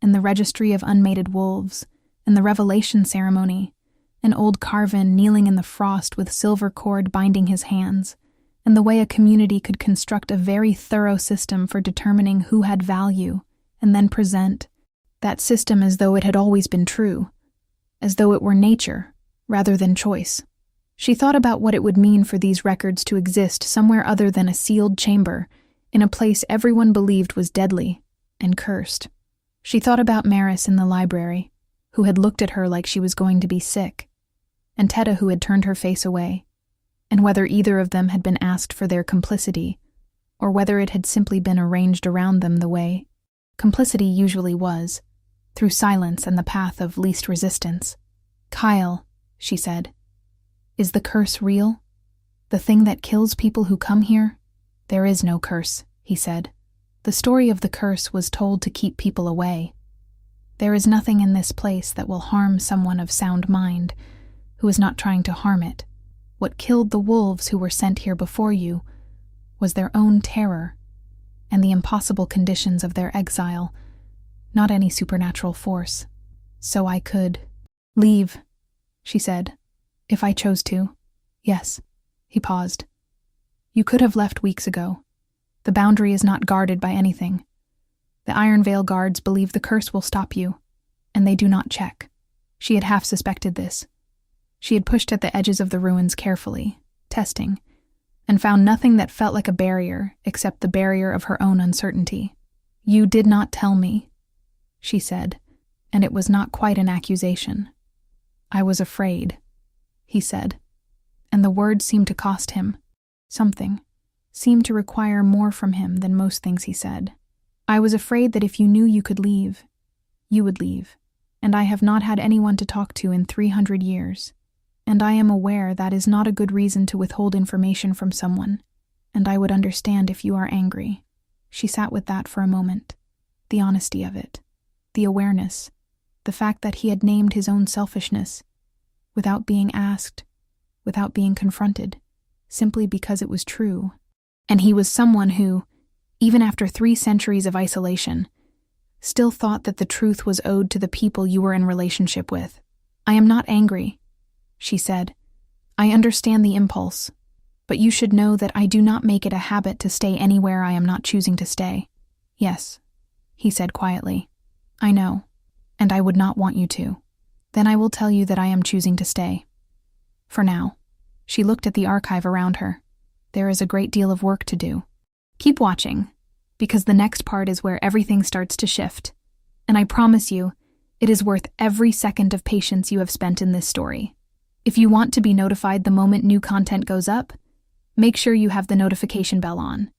and the registry of unmated wolves and the revelation ceremony, and old Carvin kneeling in the frost with silver cord binding his hands, and the way a community could construct a very thorough system for determining who had value and then present that system as though it had always been true, as though it were nature rather than choice. She thought about what it would mean for these records to exist somewhere other than a sealed chamber, in a place everyone believed was deadly and cursed. She thought about Maris in the library, who had looked at her like she was going to be sick, and Tetta who had turned her face away, and whether either of them had been asked for their complicity, or whether it had simply been arranged around them the way complicity usually was, through silence and the path of least resistance. "Kyle," she said, "is the curse real? The thing that kills people who come here?" "There is no curse," he said. "The story of the curse was told to keep people away. There is nothing in this place that will harm someone of sound mind, who is not trying to harm it. What killed the wolves who were sent here before you was their own terror and the impossible conditions of their exile, not any supernatural force. So I could leave," she said, "if I chose to." "Yes." He paused. "You could have left weeks ago. The boundary is not guarded by anything. The Ironvale guards believe the curse will stop you, and they do not check." She had half suspected this. She had pushed at the edges of the ruins carefully, testing, and found nothing that felt like a barrier except the barrier of her own uncertainty. "You did not tell me," she said, and it was not quite an accusation. "I was afraid," he said, and the words seemed to cost him something, seemed to require more from him than most things he said. "I was afraid that if you knew you could leave, you would leave, and I have not had anyone to talk to in 300 years. And I am aware that is not a good reason to withhold information from someone, and I would understand if you are angry." She sat with that for a moment. The honesty of it, the awareness, the fact that he had named his own selfishness, without being asked, without being confronted, simply because it was true. And he was someone who, even after 3 centuries of isolation, still thought that the truth was owed to the people you were in relationship with. "I am not angry," she said. "I understand the impulse, but you should know that I do not make it a habit to stay anywhere I am not choosing to stay." "Yes," he said quietly. "I know, and I would not want you to." "Then I will tell you that I am choosing to stay. For now." She looked at the archive around her. "There is a great deal of work to do. Keep watching, because the next part is where everything starts to shift. And I promise you, it is worth every second of patience you have spent in this story. If you want to be notified the moment new content goes up, make sure you have the notification bell on.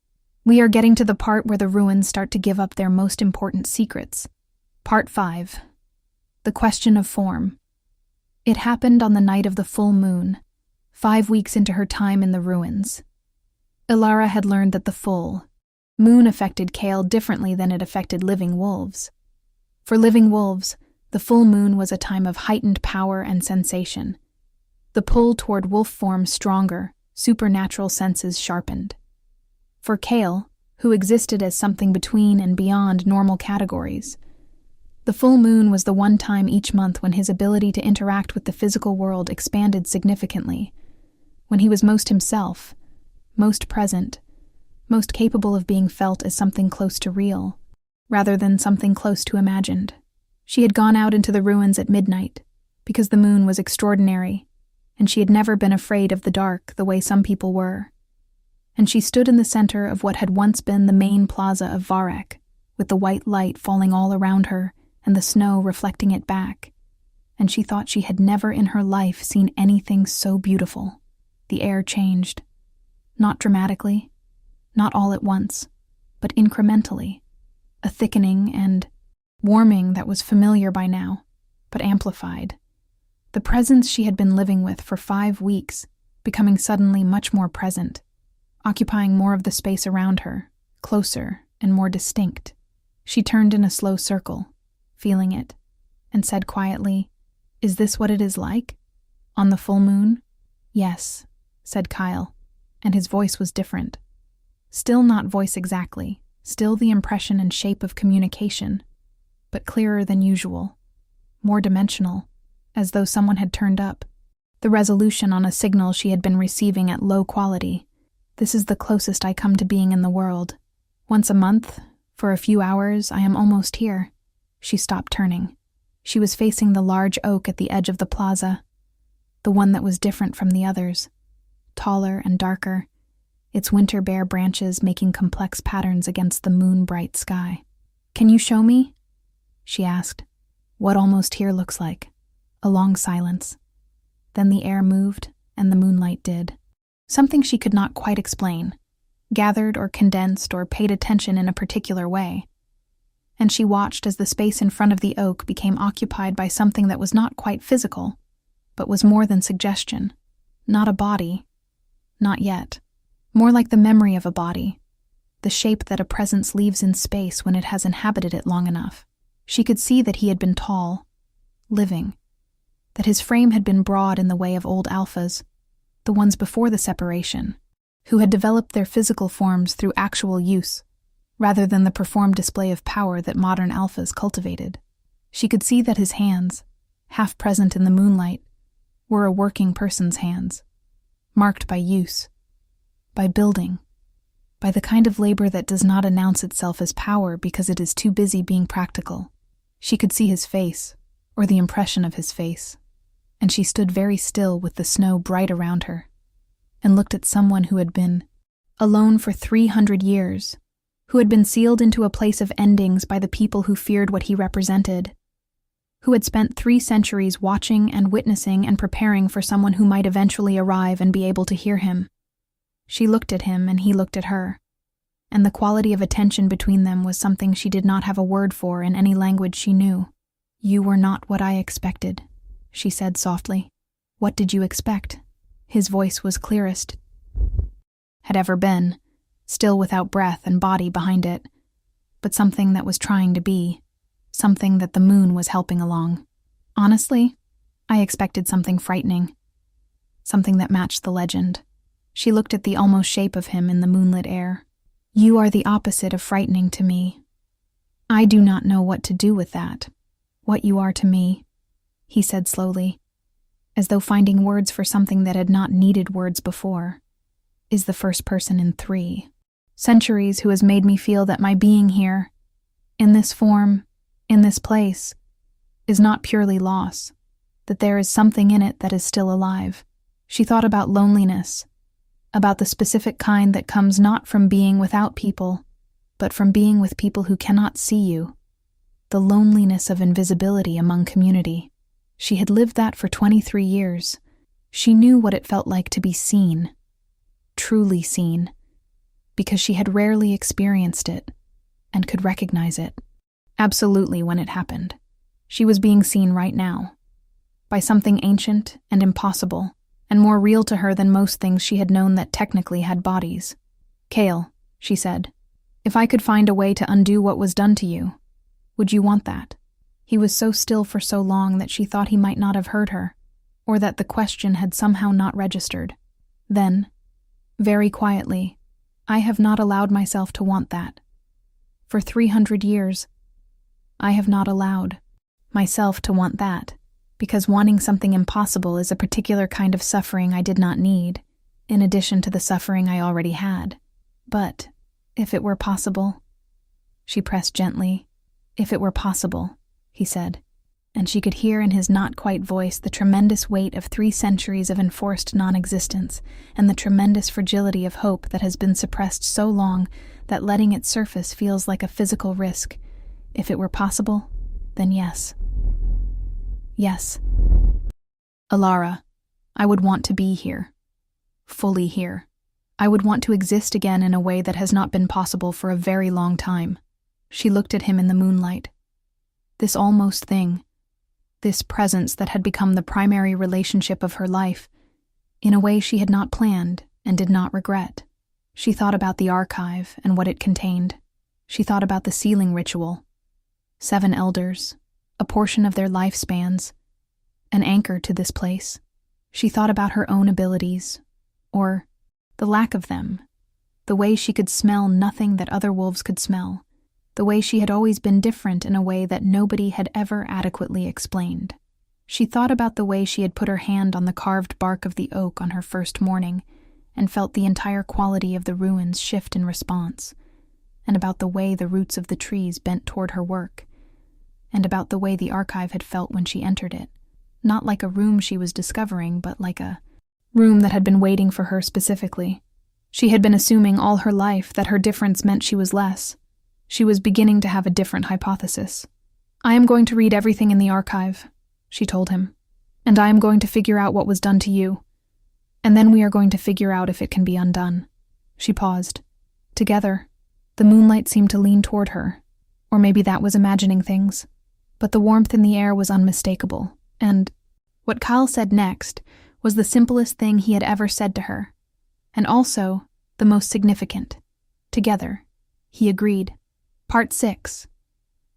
We are getting to the part where the ruins start to give up their most important secrets. Part 5. The Question of Form. It happened on the night of the full moon, 5 weeks into her time in the ruins. Ilara had learned that the full moon affected Kale differently than it affected living wolves. For living wolves, the full moon was a time of heightened power and sensation. The pull toward wolf form stronger, supernatural senses sharpened. For Kale, who existed as something between and beyond normal categories, the full moon was the one time each month when his ability to interact with the physical world expanded significantly, when he was most himself, most present, most capable of being felt as something close to real, rather than something close to imagined. She had gone out into the ruins at midnight, because the moon was extraordinary, and she had never been afraid of the dark the way some people were. And she stood in the center of what had once been the main plaza of Varek, with the white light falling all around her and the snow reflecting it back, and she thought she had never in her life seen anything so beautiful. The air changed. Not dramatically, not all at once, but incrementally, a thickening and warming that was familiar by now, but amplified. The presence she had been living with for 5 weeks, becoming suddenly much more present, occupying more of the space around her, closer and more distinct. She turned in a slow circle, feeling it, and said quietly, "Is this what it is like? On the full moon?" "Yes," said Kyle, and his voice was different. Still not voice exactly, still the impression and shape of communication, but clearer than usual, more dimensional, as though someone had turned up the resolution on a signal she had been receiving at low quality. "This is the closest I come to being in the world. Once a month, for a few hours, I am almost here." She stopped turning. She was facing the large oak at the edge of the plaza, the one that was different from the others, taller and darker, its winter bare branches making complex patterns against the moon-bright sky. "Can you show me?" she asked. "What almost here looks like." A long silence. Then the air moved, and the moonlight did. Something she could not quite explain, gathered or condensed or paid attention in a particular way. And she watched as the space in front of the oak became occupied by something that was not quite physical, but was more than suggestion. Not a body. Not yet. More like the memory of a body, the shape that a presence leaves in space when it has inhabited it long enough. She could see that he had been tall, living, that his frame had been broad in the way of old alphas, the ones before the separation, who had developed their physical forms through actual use, rather than the performed display of power that modern alphas cultivated. She could see that his hands, half present in the moonlight, were a working person's hands, marked by use, by building, by the kind of labor that does not announce itself as power because it is too busy being practical. She could see his face, or the impression of his face, and she stood very still with the snow bright around her, and looked at someone who had been alone for 300 years, who had been sealed into a place of endings by the people who feared what he represented, who had spent 3 centuries watching and witnessing and preparing for someone who might eventually arrive and be able to hear him. She looked at him and he looked at her, and the quality of attention between them was something she did not have a word for in any language she knew. "You were not what I expected," she said softly. "What did you expect?" His voice was clearest had ever been, still without breath and body behind it, but something that was trying to be, something that the moon was helping along. "Honestly, I expected something frightening, something that matched the legend." She looked at the almost shape of him in the moonlit air. "You are the opposite of frightening to me. I do not know what to do with that, what you are to me," he said slowly, as though finding words for something that had not needed words before. "Is the first person in 3 centuries who has made me feel that my being here, in this form, in this place, is not purely loss, that there is something in it that is still alive." She thought about loneliness, about the specific kind that comes not from being without people, but from being with people who cannot see you, the loneliness of invisibility among community. She had lived that for 23 years. She knew what it felt like to be seen, truly seen, because she had rarely experienced it and could recognize it. Absolutely, when it happened. She was being seen right now, by something ancient and impossible, and more real to her than most things she had known that technically had bodies. "Kale," she said, "if I could find a way to undo what was done to you, would you want that?" He was so still for so long that she thought he might not have heard her, or that the question had somehow not registered. Then, very quietly, "I have not allowed myself to want that. For 300 years, I have not allowed myself to want that, because wanting something impossible is a particular kind of suffering I did not need, in addition to the suffering I already had. But, if it were possible," she pressed gently, "if it were possible," he said, and she could hear in his not-quite voice the tremendous weight of 3 centuries of enforced non-existence and the tremendous fragility of hope that has been suppressed so long that letting it surface feels like a physical risk. If it were possible, then yes. Yes. "Alara, I would want to be here. Fully here. I would want to exist again in a way that has not been possible for a very long time." She looked at him in the moonlight. This almost thing, this presence that had become the primary relationship of her life, in a way she had not planned and did not regret. She thought about the archive and what it contained. She thought about the sealing ritual. 7 elders, a portion of their lifespans, an anchor to this place. She thought about her own abilities, or the lack of them, the way she could smell nothing that other wolves could smell, the way she had always been different in a way that nobody had ever adequately explained. She thought about the way she had put her hand on the carved bark of the oak on her first morning and felt the entire quality of the ruins shift in response, and about the way the roots of the trees bent toward her work, and about the way the archive had felt when she entered it, not like a room she was discovering, but like a room that had been waiting for her specifically. She had been assuming all her life that her difference meant she was less. She was beginning to have a different hypothesis. "I am going to read everything in the archive," she told him, "and I am going to figure out what was done to you. And then we are going to figure out if it can be undone." She paused. Together, the moonlight seemed to lean toward her, or maybe that was imagining things. But the warmth in the air was unmistakable, and what Kyle said next was the simplest thing he had ever said to her, and also the most significant. Together, he agreed. Part 6.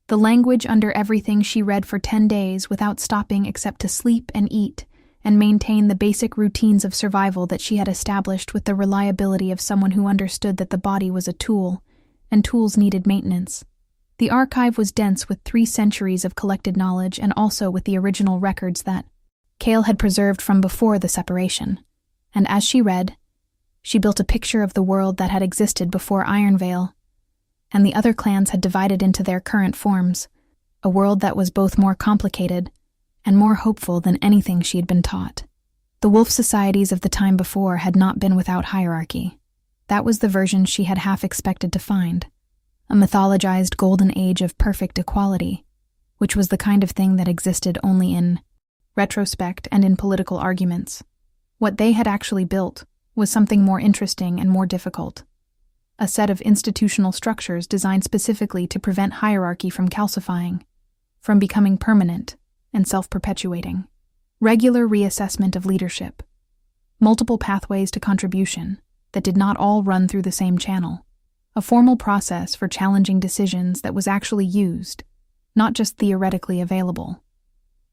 The language under everything she read for 10 days without stopping except to sleep and eat and maintain the basic routines of survival that she had established with the reliability of someone who understood that the body was a tool, and tools needed maintenance. The archive was dense with 3 centuries of collected knowledge and also with the original records that Kale had preserved from before the separation. And as she read, she built a picture of the world that had existed before Ironvale, and the other clans had divided into their current forms, a world that was both more complicated and more hopeful than anything she had been taught. The wolf societies of the time before had not been without hierarchy. That was the version she had half expected to find. A mythologized golden age of perfect equality, which was the kind of thing that existed only in retrospect and in political arguments. What they had actually built was something more interesting and more difficult. A set of institutional structures designed specifically to prevent hierarchy from calcifying, from becoming permanent and self-perpetuating. Regular reassessment of leadership. Multiple pathways to contribution that did not all run through the same channel. A formal process for challenging decisions that was actually used, not just theoretically available.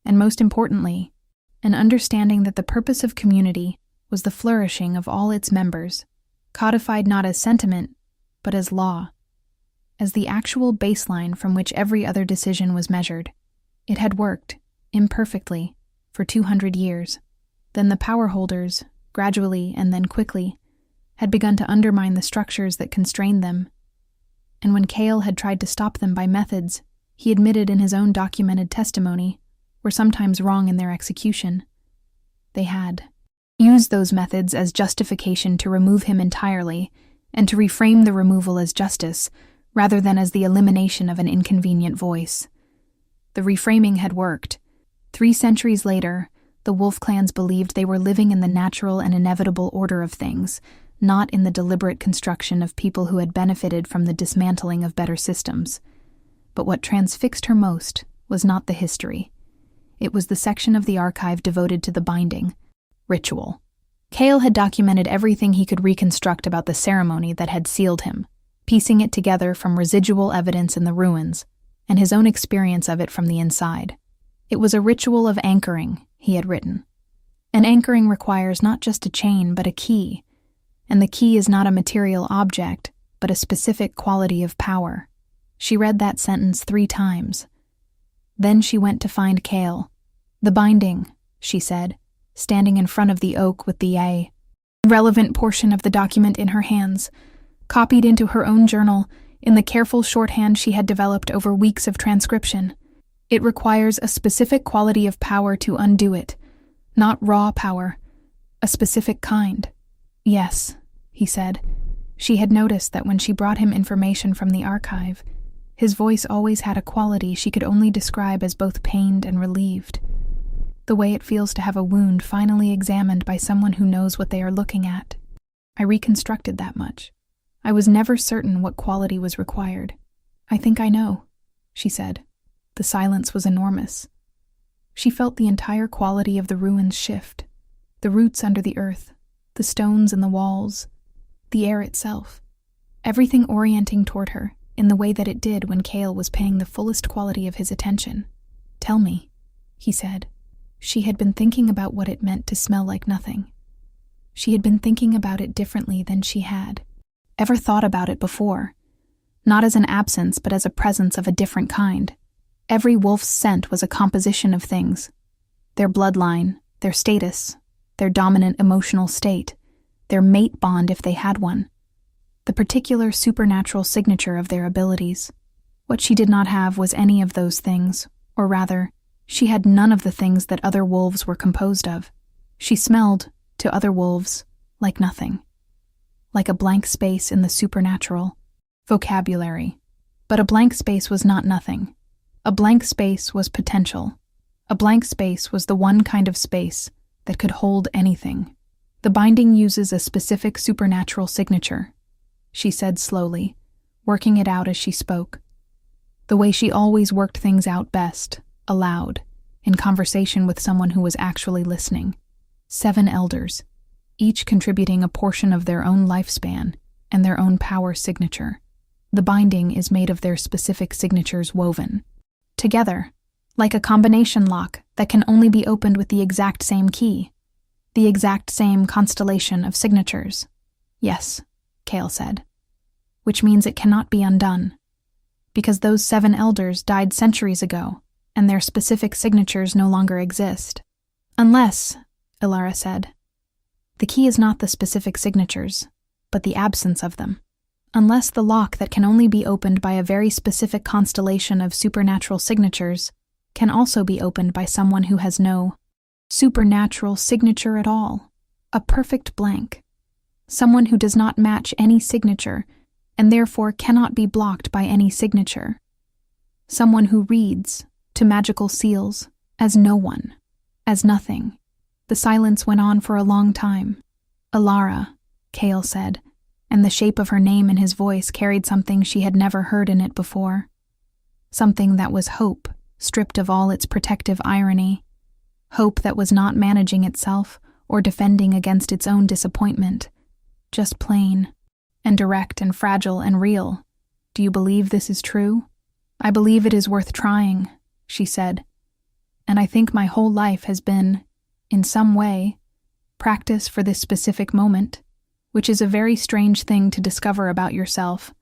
And most importantly, an understanding that the purpose of community was the flourishing of all its members, codified not as sentiment, but as law, as the actual baseline from which every other decision was measured. It had worked, imperfectly, for 200 years. Then the power holders, gradually and then quickly, had begun to undermine the structures that constrained them. And when Kale had tried to stop them by methods he admitted in his own documented testimony were sometimes wrong in their execution, they had. use those methods as justification to remove him entirely, and to reframe the removal as justice, rather than as the elimination of an inconvenient voice. The reframing had worked. 3 centuries later, the wolf clans believed they were living in the natural and inevitable order of things, not in the deliberate construction of people who had benefited from the dismantling of better systems. But what transfixed her most was not the history. It was the section of the archive devoted to the binding, ritual. Cale had documented everything he could reconstruct about the ceremony that had sealed him, piecing it together from residual evidence in the ruins, and his own experience of it from the inside. It was a ritual of anchoring, he had written. An anchoring requires not just a chain, but a key, and the key is not a material object, but a specific quality of power. She read that sentence 3 times. Then she went to find Cale. "The binding," she said, standing in front of the oak with the relevant portion of the document in her hands, copied into her own journal in the careful shorthand she had developed over weeks of transcription. It requires a specific quality of power to undo it, not raw power, a specific kind. Yes, he said. She had noticed that when she brought him information from the archive, his voice always had a quality she could only describe as both pained and relieved. The way it feels to have a wound finally examined by someone who knows what they are looking at. I reconstructed that much. I was never certain what quality was required. "I think I know," she said. The silence was enormous. She felt the entire quality of the ruins shift, the roots under the earth, the stones in the walls, the air itself, everything orienting toward her in the way that it did when Cale was paying the fullest quality of his attention. "Tell me," he said. She had been thinking about what it meant to smell like nothing. She had been thinking about it differently than she had ever thought about it before, not as an absence but as a presence of a different kind. Every wolf's scent was a composition of things: their bloodline, their status, their dominant emotional state, their mate bond if they had one, the particular supernatural signature of their abilities. What she did not have was any of those things, or rather, she had none of the things that other wolves were composed of. She smelled, to other wolves, like nothing. Like a blank space in the supernatural vocabulary. But a blank space was not nothing. A blank space was potential. A blank space was the one kind of space that could hold anything. "The binding uses a specific supernatural signature," she said slowly, working it out as she spoke. The way she always worked things out best, aloud, in conversation with someone who was actually listening. 7 elders, each contributing a portion of their own lifespan and their own power signature. The binding is made of their specific signatures woven together, like a combination lock that can only be opened with the exact same key, the exact same constellation of signatures. "Yes," Cale said, "which means it cannot be undone, because those 7 elders died centuries ago, and their specific signatures no longer exist." "Unless," Ilara said, "the key is not the specific signatures, but the absence of them. Unless the lock that can only be opened by a very specific constellation of supernatural signatures can also be opened by someone who has no supernatural signature at all, a perfect blank, someone who does not match any signature and therefore cannot be blocked by any signature, someone who reads to magical seals as no one, as nothing." The silence went on for a long time. "Ilara," Cale said, and the shape of her name and his voice carried something she had never heard in it before. Something that was hope, stripped of all its protective irony. Hope that was not managing itself or defending against its own disappointment. Just plain, and direct and fragile and real. "Do you believe this is true?" "I believe it is worth trying," she said. "And I think my whole life has been, in some way, practice for this specific moment, which is a very strange thing to discover about yourself,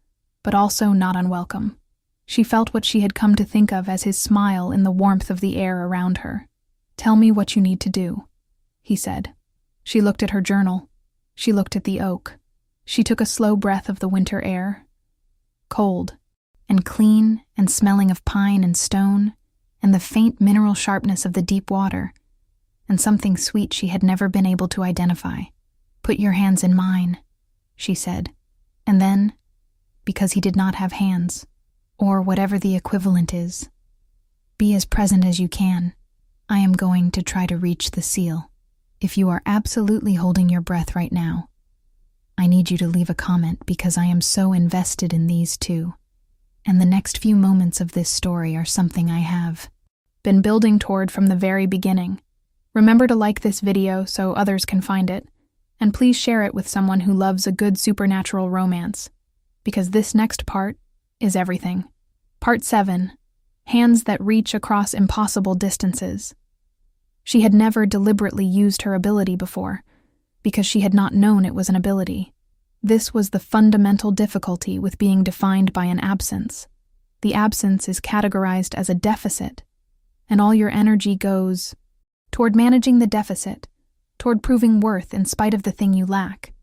but also not unwelcome." She felt what she had come to think of as his smile in the warmth of the air around her. "Tell me what you need to do," he said. She looked at her journal. She looked at the oak. She took a slow breath of the winter air. Cold, and clean, and smelling of pine and stone, and the faint mineral sharpness of the deep water. and something sweet she had never been able to identify. "Put your hands in mine," she said. And then, because he did not have hands, or whatever the equivalent is, "Be as present as you can. I am going to try to reach the seal. If you are absolutely holding your breath right now, I need you to leave a comment because I am so invested in these two. And the next few moments of this story are something I have been building toward from the very beginning. Remember to like this video so others can find it, and please share it with someone who loves a good supernatural romance, because this next part is everything. Part 7. Hands that reach across impossible distances. She had never deliberately used her ability before, because she had not known it was an ability. This was the fundamental difficulty with being defined by an absence. The absence is categorized as a deficit, and all your energy goes toward managing the deficit, toward proving worth in spite of the thing you lack.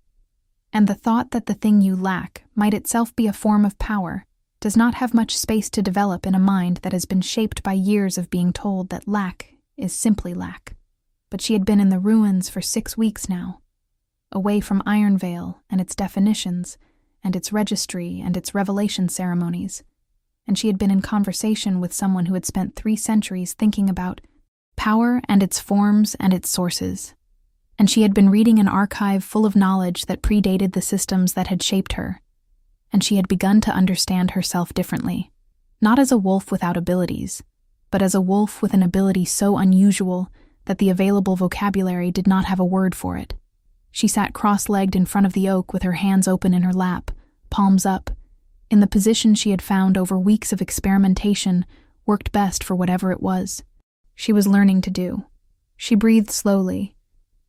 And the thought that the thing you lack might itself be a form of power does not have much space to develop in a mind that has been shaped by years of being told that lack is simply lack. But she had been in the ruins for 6 weeks now, away from Ironvale and its definitions, and its registry and its revelation ceremonies, and she had been in conversation with someone who had spent 3 centuries thinking about power and its forms and its sources. And she had been reading an archive full of knowledge that predated the systems that had shaped her, and she had begun to understand herself differently, not as a wolf without abilities, but as a wolf with an ability so unusual that the available vocabulary did not have a word for it. She sat cross-legged in front of the oak with her hands open in her lap, palms up, in the position she had found over weeks of experimentation worked best for whatever it was she was learning to do. She breathed slowly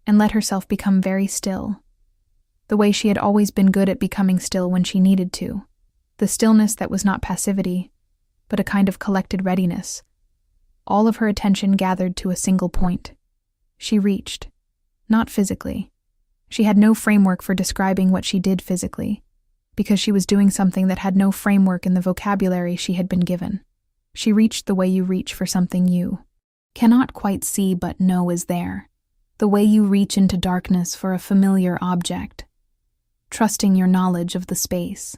and let herself become very still, the way she had always been good at becoming still when she needed to, the stillness that was not passivity, but a kind of collected readiness. All of her attention gathered to a single point. She reached, not physically. She had no framework for describing what she did physically, because she was doing something that had no framework in the vocabulary she had been given. She reached the way you reach for something you cannot quite see but know is there, the way you reach into darkness for a familiar object, trusting your knowledge of the space.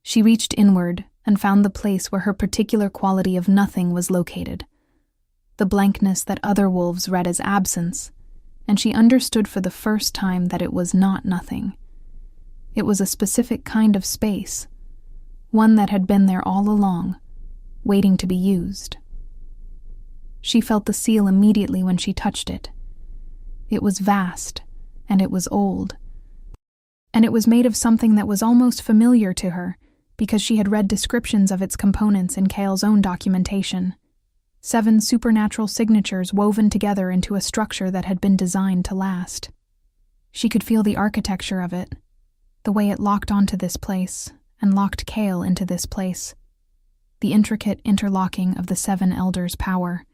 She reached inward and found the place where her particular quality of nothing was located, the blankness that other wolves read as absence, and she understood for the first time that it was not nothing. It was a specific kind of space, one that had been there all along, waiting to be used. She felt the seal immediately when she touched it. It was vast, and it was old, and it was made of something that was almost familiar to her because she had read descriptions of its components in Kale's own documentation. 7 supernatural signatures woven together into a structure that had been designed to last. She could feel the architecture of it, the way it locked onto this place and locked Kale into this place, the intricate interlocking of the 7 elders' power.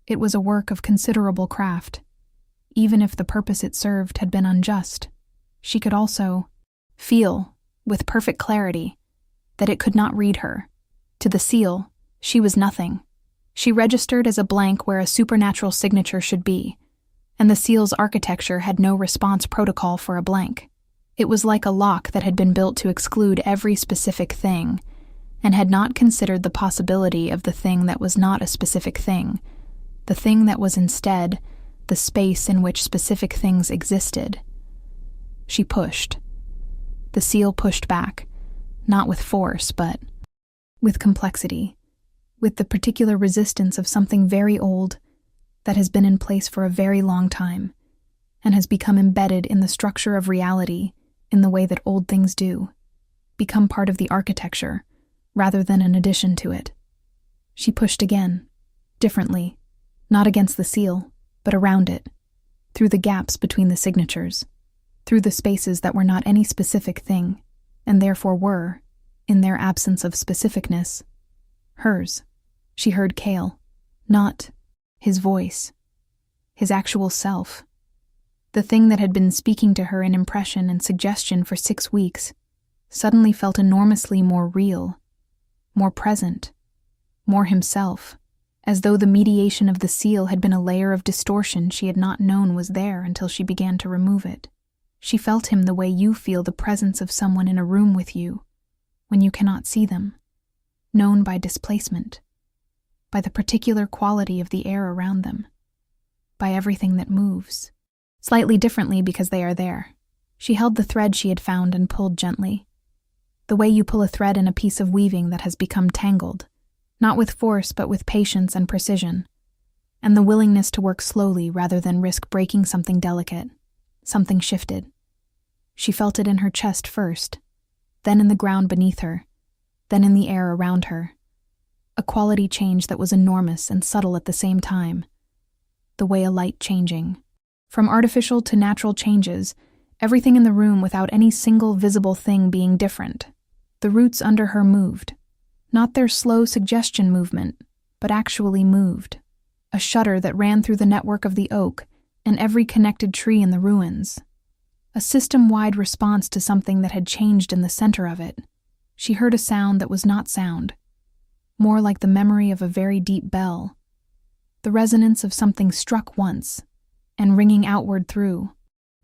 It was a work of considerable craft. Even if the purpose it served had been unjust, she could also feel, with perfect clarity, that it could not read her. To the seal, she was nothing. She registered as a blank where a supernatural signature should be, and the seal's architecture had no response protocol for a blank. It was like a lock that had been built to exclude every specific thing, and had not considered the possibility of the thing that was not a specific thing, the thing that was instead the space in which specific things existed. She pushed. The seal pushed back, not with force, but with complexity, with the particular resistance of something very old that has been in place for a very long time and has become embedded in the structure of reality in the way that old things do, become part of the architecture rather than an addition to it. She pushed again, differently, not against the seal, but around it, through the gaps between the signatures, through the spaces that were not any specific thing, and therefore were, in their absence of specificness, hers. She heard Kale, not his voice, his actual self. The thing that had been speaking to her in impression and suggestion for 6 weeks suddenly felt enormously more real, more present, more himself, as though the mediation of the seal had been a layer of distortion she had not known was there until she began to remove it. She felt him the way you feel the presence of someone in a room with you, when you cannot see them, known by displacement, by the particular quality of the air around them, by everything that moves, slightly differently because they are there. She held the thread she had found and pulled gently, the way you pull a thread in a piece of weaving that has become tangled, not with force but with patience and precision, and the willingness to work slowly rather than risk breaking something delicate. Something shifted. She felt it in her chest first, then in the ground beneath her, then in the air around her. A quality change that was enormous and subtle at the same time. The way a light changing. From artificial to natural changes, everything in the room without any single visible thing being different. The roots under her moved. Not their slow suggestion movement, but actually moved. A shudder that ran through the network of the oak and every connected tree in the ruins. A system-wide response to something that had changed in the center of it. She heard a sound that was not sound, more like the memory of a very deep bell. The resonance of something struck once, and ringing outward through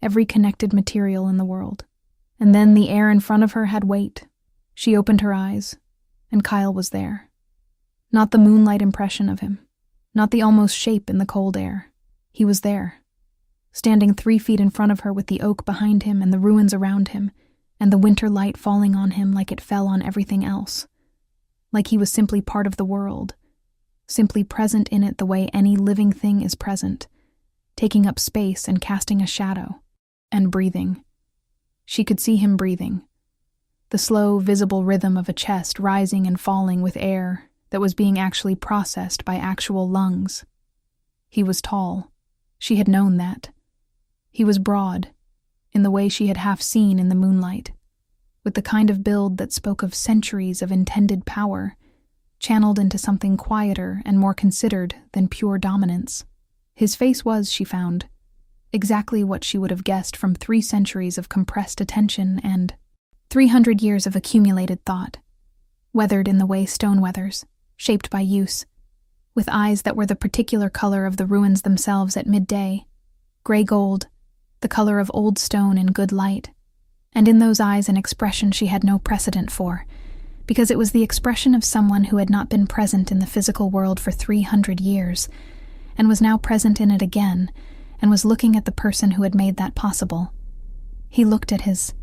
every connected material in the world. And then the air in front of her had weight. She opened her eyes, and Kyle was there. Not the moonlight impression of him, not the almost shape in the cold air. He was there, standing 3 feet in front of her with the oak behind him and the ruins around him, and the winter light falling on him like it fell on everything else. Like he was simply part of the world, simply present in it the way any living thing is present, taking up space and casting a shadow, and breathing. She could see him breathing. The slow, visible rhythm of a chest rising and falling with air that was being actually processed by actual lungs. He was tall. She had known that. He was broad, in the way she had half seen in the moonlight, with the kind of build that spoke of centuries of intended power, channeled into something quieter and more considered than pure dominance. His face was, she found, exactly what she would have guessed from 3 centuries of compressed attention and 300 years of accumulated thought, weathered in the way stone weathers, shaped by use, with eyes that were the particular color of the ruins themselves at midday, gray-gold, the color of old stone in good light, and in those eyes an expression she had no precedent for, because it was the expression of someone who had not been present in the physical world for 300 years, and was now present in it again, and was looking at the person who had made that possible. He looked at his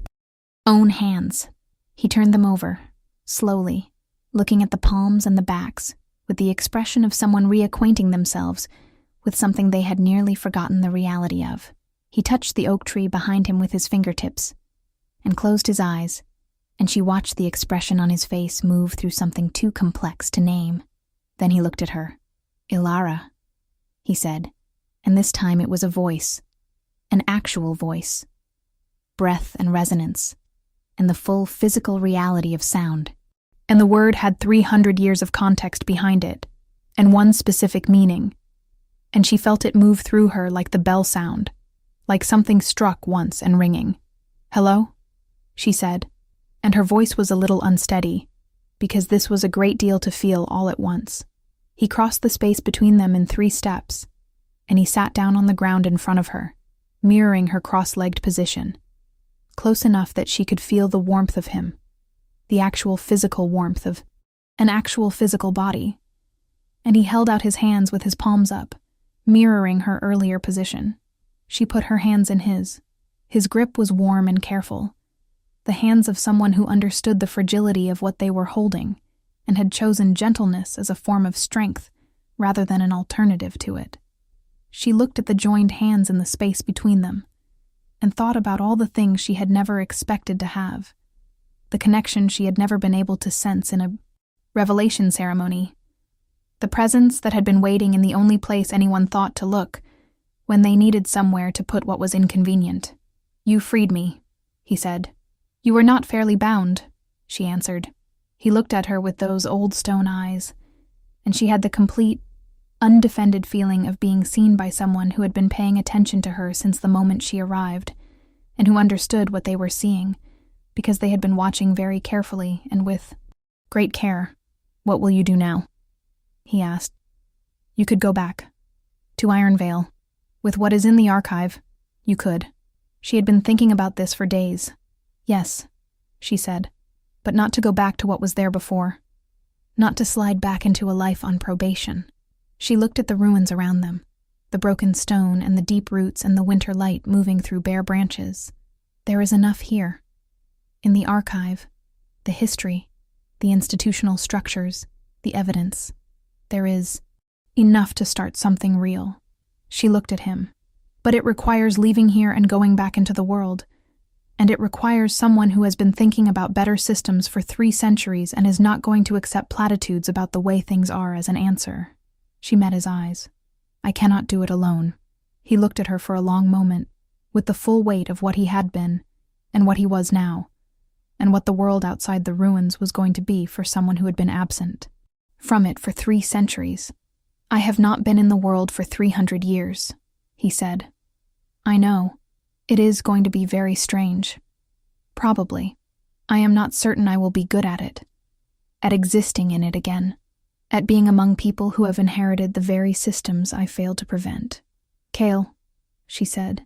own hands. He turned them over, slowly, looking at the palms and the backs, with the expression of someone reacquainting themselves with something they had nearly forgotten the reality of. He touched the oak tree behind him with his fingertips, and closed his eyes, and she watched the expression on his face move through something too complex to name. Then he looked at her. "Ilara," he said, and this time it was a voice, an actual voice, breath and resonance, and the full physical reality of sound. And the word had 300 years of context behind it, and one specific meaning, and she felt it move through her like the bell sound, like something struck once and ringing. "Hello?" she said, and her voice was a little unsteady, because this was a great deal to feel all at once. He crossed the space between them in 3 steps, and he sat down on the ground in front of her, mirroring her cross-legged position, close enough that she could feel the warmth of him, the actual physical warmth of an actual physical body. And he held out his hands with his palms up, mirroring her earlier position. She put her hands in his. His grip was warm and careful, the hands of someone who understood the fragility of what they were holding and had chosen gentleness as a form of strength rather than an alternative to it. She looked at the joined hands in the space between them and thought about all the things she had never expected to have, the connection she had never been able to sense in a revelation ceremony, the presence that had been waiting in the only place anyone thought to look when they needed somewhere to put what was inconvenient. "You freed me," he said. "You were not fairly bound," she answered. He looked at her with those old stone eyes, and she had the complete, undefended feeling of being seen by someone who had been paying attention to her since the moment she arrived, and who understood what they were seeing, because they had been watching very carefully and with great care. "What will you do now?" he asked. You could go back. To Ironvale. With what is in the archive, you could. She had been thinking about this for days. Yes, she said, but not to go back to what was there before. Not to slide back into a life on probation. She looked at the ruins around them, the broken stone and the deep roots and the winter light moving through bare branches. There is enough here. In the archive, the history, the institutional structures, the evidence. There is enough to start something real. She looked at him. But it requires leaving here and going back into the world. And it requires someone who has been thinking about better systems for 3 centuries and is not going to accept platitudes about the way things are as an answer. She met his eyes. I cannot do it alone. He looked at her for a long moment, with the full weight of what he had been, and what he was now, and what the world outside the ruins was going to be for someone who had been absent from it for 3 centuries. I have not been in the world for 300 years, he said. I know. It is going to be very strange. Probably. I am not certain I will be good at it. At existing in it again. At being among people who have inherited the very systems I failed to prevent. Cale, she said,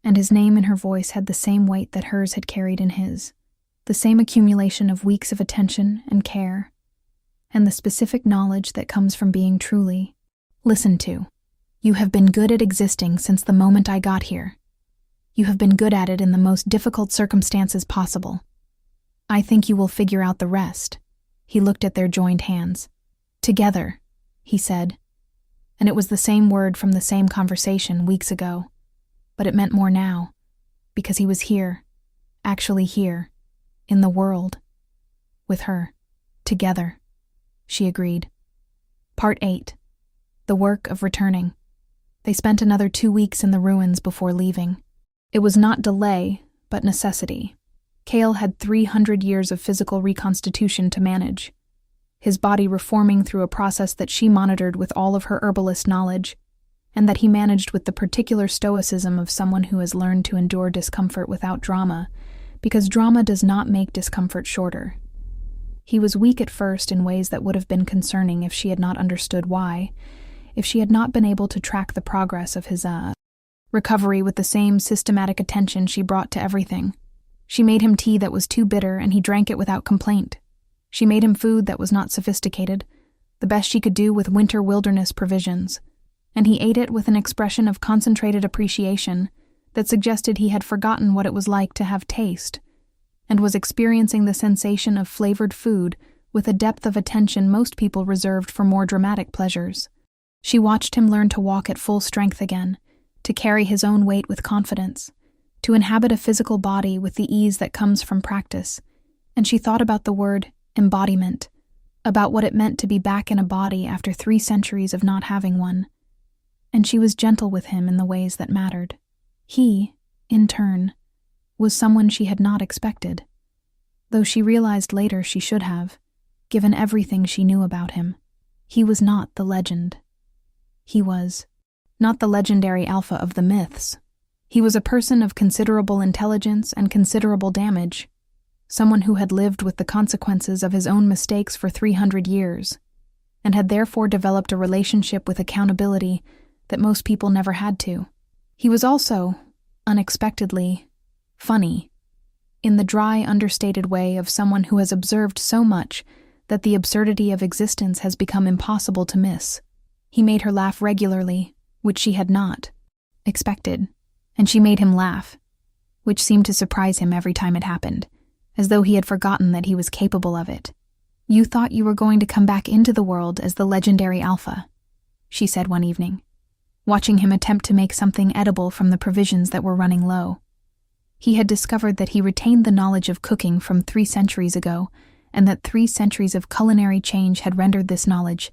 and his name in her voice had the same weight that hers had carried in his, the same accumulation of weeks of attention and care, and the specific knowledge that comes from being truly listened to. You have been good at existing since the moment I got here. You have been good at it in the most difficult circumstances possible. I think you will figure out the rest. He looked at their joined hands. Together, he said. And it was the same word from the same conversation weeks ago. But it meant more now, because he was here, actually here, in the world, with her, together. She agreed. Part 8. The work of returning. They spent another 2 weeks in the ruins before leaving. It was not delay, but necessity. Cale had 300 years of physical reconstitution to manage, his body reforming through a process that she monitored with all of her herbalist knowledge, and that he managed with the particular stoicism of someone who has learned to endure discomfort without drama, because drama does not make discomfort shorter. He was weak at first in ways that would have been concerning if she had not understood why, if she had not been able to track the progress of his recovery with the same systematic attention she brought to everything. She made him tea that was too bitter, and he drank it without complaint. She made him food that was not sophisticated, the best she could do with winter wilderness provisions, and he ate it with an expression of concentrated appreciation that suggested he had forgotten what it was like to have taste, and was experiencing the sensation of flavored food with a depth of attention most people reserved for more dramatic pleasures. She watched him learn to walk at full strength again, to carry his own weight with confidence, to inhabit a physical body with the ease that comes from practice, and she thought about the word embodiment, about what it meant to be back in a body after 3 centuries of not having one, and she was gentle with him in the ways that mattered. He, in turn, was someone she had not expected, though she realized later she should have, given everything she knew about him. He was not the legend. He was not the legendary alpha of the myths. He was a person of considerable intelligence and considerable damage, someone who had lived with the consequences of his own mistakes for 300 years, and had therefore developed a relationship with accountability that most people never had to. He was also, unexpectedly, funny, in the dry, understated way of someone who has observed so much that the absurdity of existence has become impossible to miss. He made her laugh regularly, which she had not expected, and she made him laugh, which seemed to surprise him every time it happened, as though he had forgotten that he was capable of it. You thought you were going to come back into the world as the legendary alpha, she said one evening, watching him attempt to make something edible from the provisions that were running low. He had discovered that he retained the knowledge of cooking from 3 centuries ago, and that 3 centuries of culinary change had rendered this knowledge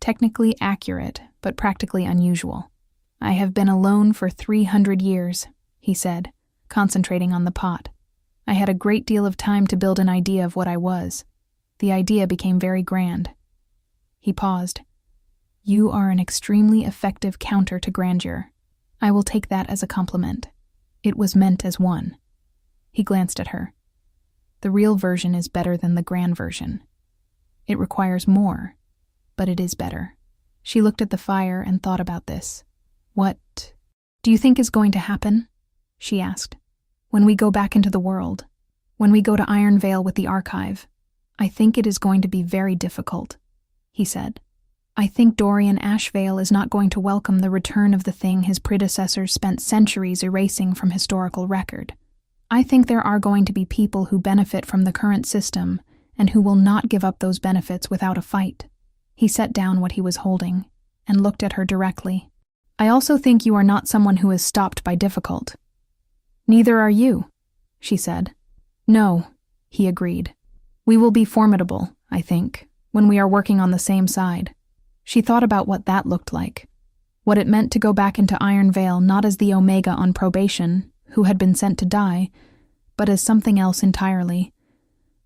technically accurate, but practically unusual. I have been alone for 300 years, he said, concentrating on the pot. I had a great deal of time to build an idea of what I was. The idea became very grand. He paused. You are an extremely effective counter to grandeur. I will take that as a compliment. It was meant as one. He glanced at her. The real version is better than the grand version. It requires more, but it is better. She looked at the fire and thought about this. What do you think is going to happen? She asked. When we go back into the world, when we go to Iron Vale with the archive, I think it is going to be very difficult, he said. I think Dorian Ashvale is not going to welcome the return of the thing his predecessors spent centuries erasing from historical record. I think there are going to be people who benefit from the current system and who will not give up those benefits without a fight. He set down what he was holding and looked at her directly. I also think you are not someone who is stopped by difficult. Neither are you, she said. No, he agreed. We will be formidable, I think, when we are working on the same side. She thought about what that looked like, what it meant to go back into Iron Vale not as the Omega on probation, who had been sent to die, but as something else entirely,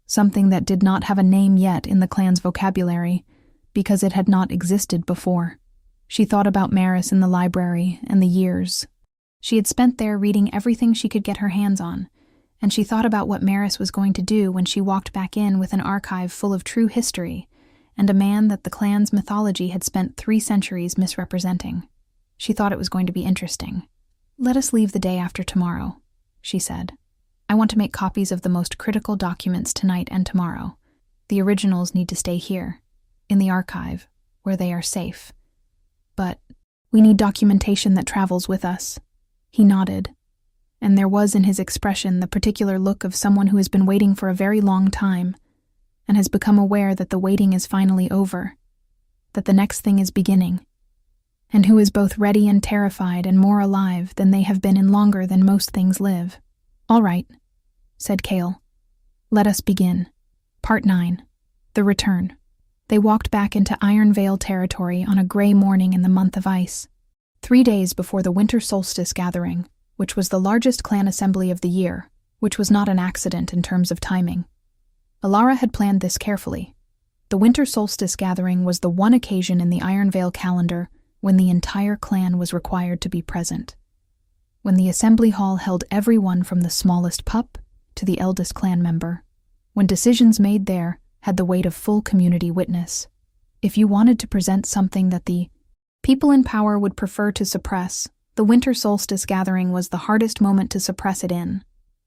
something that did not have a name yet in the clan's vocabulary, because it had not existed before. She thought about Maris in the library and the years she had spent there reading everything she could get her hands on, and she thought about what Maris was going to do when she walked back in with an archive full of true history and a man that the clan's mythology had spent 3 centuries misrepresenting. She thought it was going to be interesting. Let us leave the day after tomorrow, she said. I want to make copies of the most critical documents tonight and tomorrow. The originals need to stay here, in the archive, where they are safe. But we need documentation that travels with us. He nodded, and there was in his expression the particular look of someone who has been waiting for a very long time and has become aware that the waiting is finally over, that the next thing is beginning, and who is both ready and terrified and more alive than they have been in longer than most things live. All right, said Cale. Let us begin. Part 9. The Return. They walked back into Iron Vale territory on a gray morning in the month of ice, 3 days before the winter solstice gathering, which was the largest clan assembly of the year, which was not an accident in terms of timing. Alara had planned this carefully. The winter solstice gathering was the one occasion in the Iron Vale calendar when the entire clan was required to be present. When the assembly hall held everyone from the smallest pup to the eldest clan member. When decisions made there had the weight of full community witness. If you wanted to present something that the people in power would prefer to suppress, the winter solstice gathering was the hardest moment to suppress it in.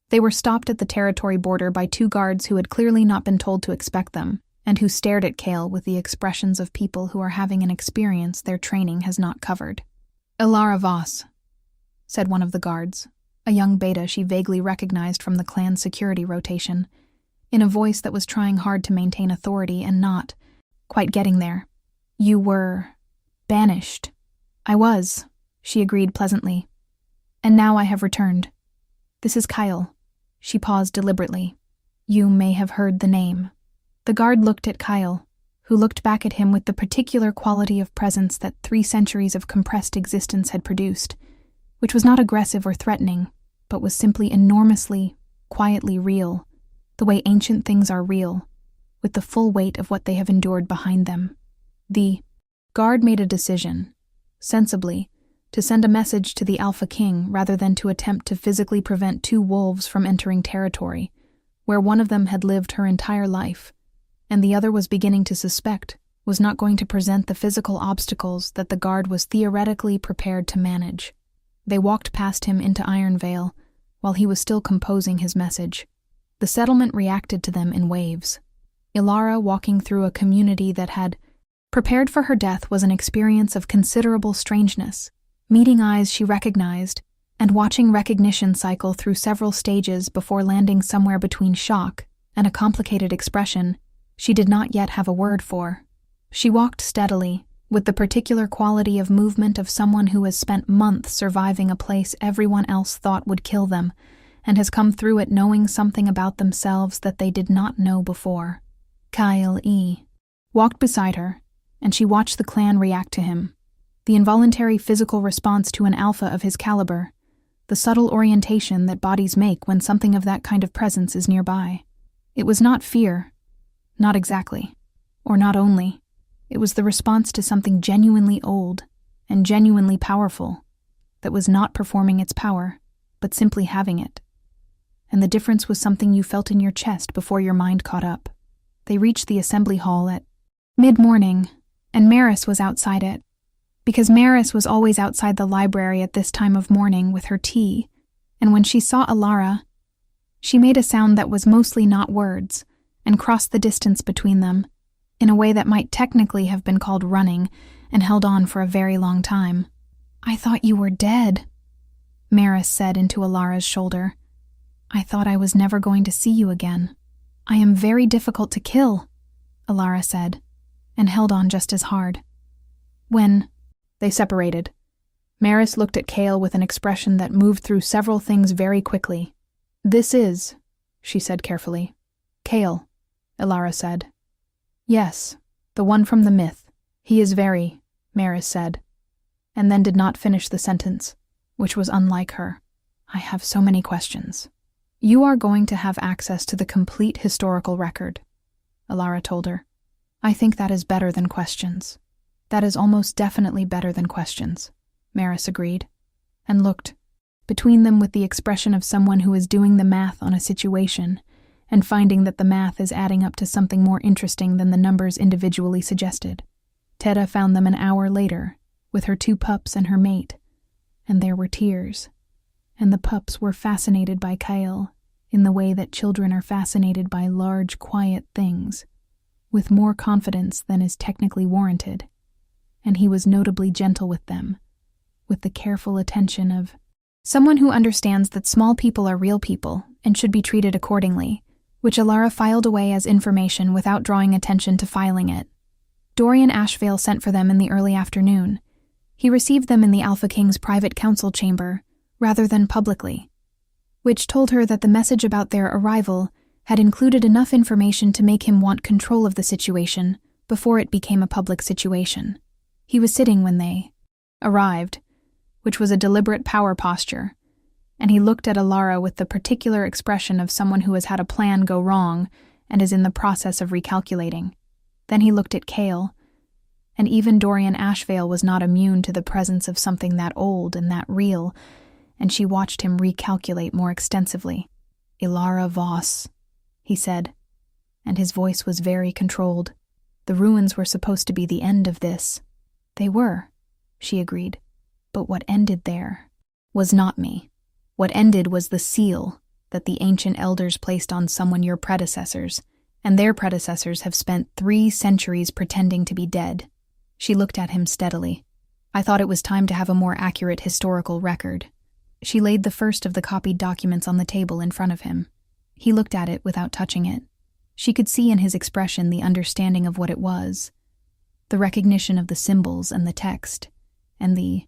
They were stopped at the territory border by 2 guards who had clearly not been told to expect them, and who stared at Cale with the expressions of people who are having an experience their training has not covered. Alara Voss, said one of the guards, a young beta she vaguely recognized from the clan's security rotation, in a voice that was trying hard to maintain authority and not quite getting there. You were banished. I was, she agreed pleasantly. And now I have returned. This is Kyle. She paused deliberately. You may have heard the name. The guard looked at Kyle, who looked back at him with the particular quality of presence that 3 centuries of compressed existence had produced, which was not aggressive or threatening, but was simply enormously, quietly real, the way ancient things are real, with the full weight of what they have endured behind them. The guard made a decision, sensibly, to send a message to the Alpha King rather than to attempt to physically prevent 2 wolves from entering territory, where one of them had lived her entire life, and the other was beginning to suspect was not going to present the physical obstacles that the guard was theoretically prepared to manage. They walked past him into Iron Vale, while he was still composing his message. The settlement reacted to them in waves. Ilara walking through a community that had prepared for her death was an experience of considerable strangeness, meeting eyes she recognized, and watching recognition cycle through several stages before landing somewhere between shock and a complicated expression she did not yet have a word for. She walked steadily, with the particular quality of movement of someone who has spent months surviving a place everyone else thought would kill them, and has come through it knowing something about themselves that they did not know before. Kyle E. walked beside her, and she watched the clan react to him. The involuntary physical response to an alpha of his caliber, the subtle orientation that bodies make when something of that kind of presence is nearby. It was not fear, not exactly, or not only. It was the response to something genuinely old and genuinely powerful that was not performing its power, but simply having it. And the difference was something you felt in your chest before your mind caught up. They reached the assembly hall at mid-morning, and Maris was outside it. Because Maris was always outside the library at this time of morning with her tea, and when she saw Alara, she made a sound that was mostly not words, and crossed the distance between them, in a way that might technically have been called running, and held on for a very long time. "I thought you were dead," Maris said into Alara's shoulder. "I thought I was never going to see you again. I am very difficult to kill," Alara said, and held on just as hard. When they separated, Maris looked at Kale with an expression that moved through several things very quickly. "This is," she said carefully. "Kale," Alara said. "Yes, the one from the myth. He is very," Maris said, and then did not finish the sentence, which was unlike her. "I have so many questions." "You are going to have access to the complete historical record," Alara told her. "I think that is better than questions." "That is almost definitely better than questions," Maris agreed, and looked between them with the expression of someone who is doing the math on a situation and finding that the math is adding up to something more interesting than the numbers individually suggested. Tedda found them an hour later, with her 2 pups and her mate, and there were tears, and the pups were fascinated by Kyle in the way that children are fascinated by large, quiet things, with more confidence than is technically warranted, and he was notably gentle with them, with the careful attention of someone who understands that small people are real people and should be treated accordingly, which Alara filed away as information without drawing attention to filing it. Dorian Ashvale sent for them in the early afternoon. He received them in the Alpha King's private council chamber, rather than publicly, which told her that the message about their arrival had included enough information to make him want control of the situation before it became a public situation. He was sitting when they arrived, which was a deliberate power posture, and he looked at Alara with the particular expression of someone who has had a plan go wrong and is in the process of recalculating. Then he looked at Kale, and even Dorian Ashvale was not immune to the presence of something that old and that real, and she watched him recalculate more extensively. "Ilara Voss," he said, and his voice was very controlled. "The ruins were supposed to be the end of this." "They were," she agreed. "But what ended there was not me. What ended was the seal that the ancient elders placed on someone your predecessors, and their predecessors have spent 3 centuries pretending to be dead." She looked at him steadily. "I thought it was time to have a more accurate historical record." She laid the first of the copied documents on the table in front of him. He looked at it without touching it. She could see in his expression the understanding of what it was, the recognition of the symbols and the text, and the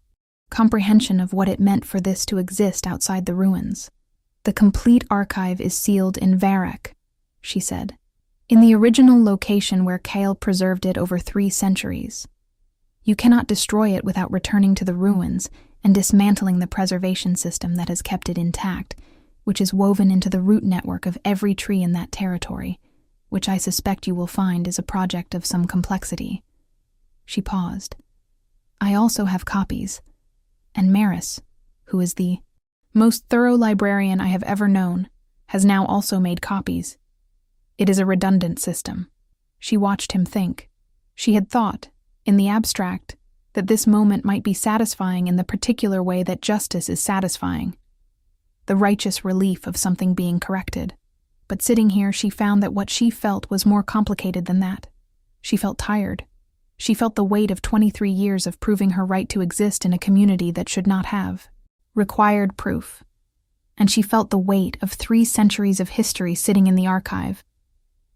comprehension of what it meant for this to exist outside the ruins. "The complete archive is sealed in Varek," she said, "in the original location where Kale preserved it over 3 centuries. You cannot destroy it without returning to the ruins and dismantling the preservation system that has kept it intact, which is woven into the root network of every tree in that territory, which I suspect you will find is a project of some complexity." She paused. "I also have copies, and Maris, who is the most thorough librarian I have ever known, has now also made copies. It is a redundant system." She watched him think. She had thought, in the abstract, that this moment might be satisfying in the particular way that justice is satisfying, the righteous relief of something being corrected. But sitting here, she found that what she felt was more complicated than that. She felt tired. She felt the weight of 23 years of proving her right to exist in a community that should not have required proof. And she felt the weight of 3 centuries of history sitting in the archive.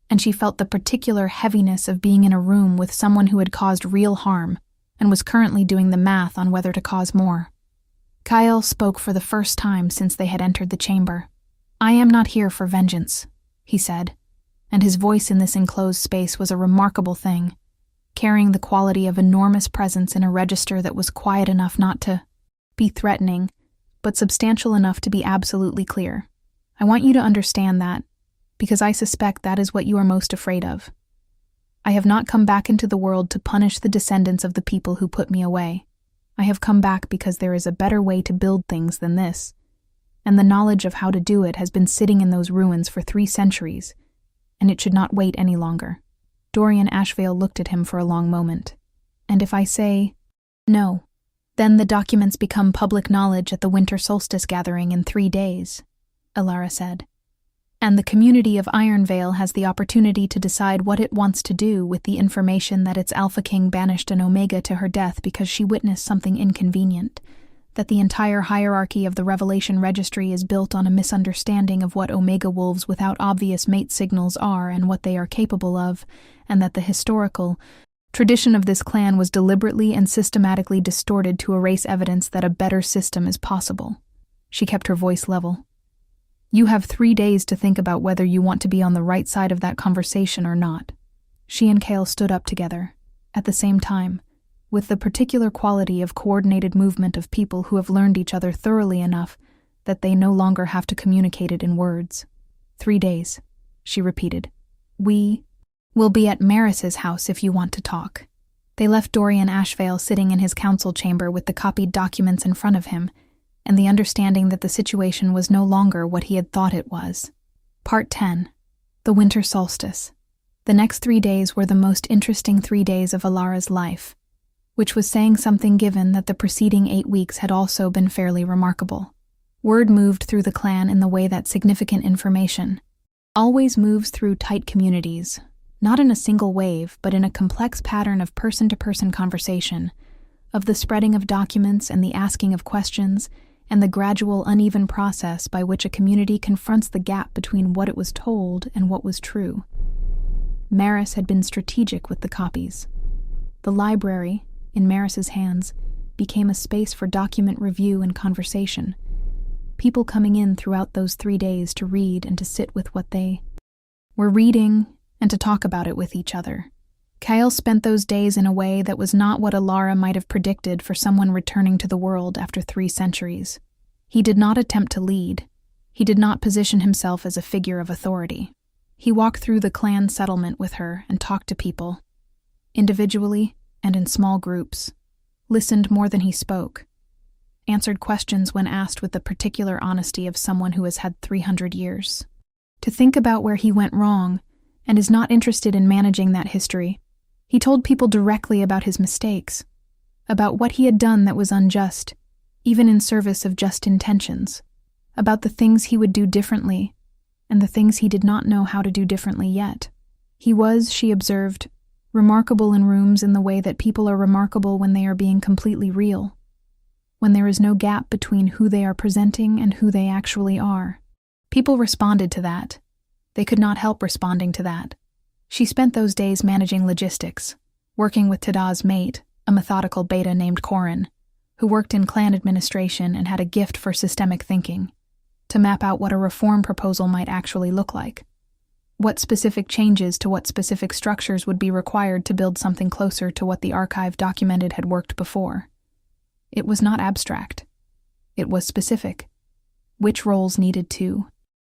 And she felt the particular heaviness of being in a room with someone who had caused real harm and was currently doing the math on whether to cause more. Kyle spoke for the first time since they had entered the chamber. "I am not here for vengeance," he said, and his voice in this enclosed space was a remarkable thing, carrying the quality of enormous presence in a register that was quiet enough not to be threatening, but substantial enough to be absolutely clear. "I want you to understand that, because I suspect that is what you are most afraid of. I have not come back into the world to punish the descendants of the people who put me away. I have come back because there is a better way to build things than this, and the knowledge of how to do it has been sitting in those ruins for 3 centuries, and it should not wait any longer." Dorian Ashvale looked at him for a long moment. And if I say, no, then the documents become public knowledge at the winter solstice gathering in 3 days, Alara said. And the community of Ironvale has the opportunity to decide what it wants to do with the information that its Alpha King banished an Omega to her death because she witnessed something inconvenient, that the entire hierarchy of the Revelation Registry is built on a misunderstanding of what Omega wolves without obvious mate signals are and what they are capable of, and that the historical tradition of this clan was deliberately and systematically distorted to erase evidence that a better system is possible. She kept her voice level. You have 3 days to think about whether you want to be on the right side of that conversation or not. She and Kale stood up together, at the same time, with the particular quality of coordinated movement of people who have learned each other thoroughly enough that they no longer have to communicate it in words. 3 days, she repeated. We will be at Maris's house if you want to talk. They left Dorian Ashvale sitting in his council chamber with the copied documents in front of him, and the understanding that the situation was no longer what he had thought it was. Part 10. The Winter Solstice. The next 3 days were the most interesting 3 days of Alara's life, which was saying something given that the preceding 8 weeks had also been fairly remarkable. Word moved through the clan in the way that significant information always moves through tight communities, not in a single wave, but in a complex pattern of person-to-person conversation, of the spreading of documents and the asking of questions, and the gradual, uneven process by which a community confronts the gap between what it was told and what was true. Maris had been strategic with the copies. The library, in Maris's hands, became a space for document review and conversation. People coming in throughout those 3 days to read and to sit with what they were reading and to talk about it with each other. Kyle spent those days in a way that was not what Alara might have predicted for someone returning to the world after 3 centuries. He did not attempt to lead. He did not position himself as a figure of authority. He walked through the clan settlement with her and talked to people, individually and in small groups, listened more than he spoke, answered questions when asked with the particular honesty of someone who has had 300 years. To think about where he went wrong and is not interested in managing that history, he told people directly about his mistakes, about what he had done that was unjust, even in service of just intentions, about the things he would do differently, and the things he did not know how to do differently yet. He was, she observed, remarkable in rooms in the way that people are remarkable when they are being completely real, when there is no gap between who they are presenting and who they actually are. People responded to that. They could not help responding to that. She spent those days managing logistics, working with Tada's mate, a methodical beta named Corin, who worked in clan administration and had a gift for systemic thinking, to map out what a reform proposal might actually look like. What specific changes to what specific structures would be required to build something closer to what the archive documented had worked before. It was not abstract. It was specific. Which roles needed to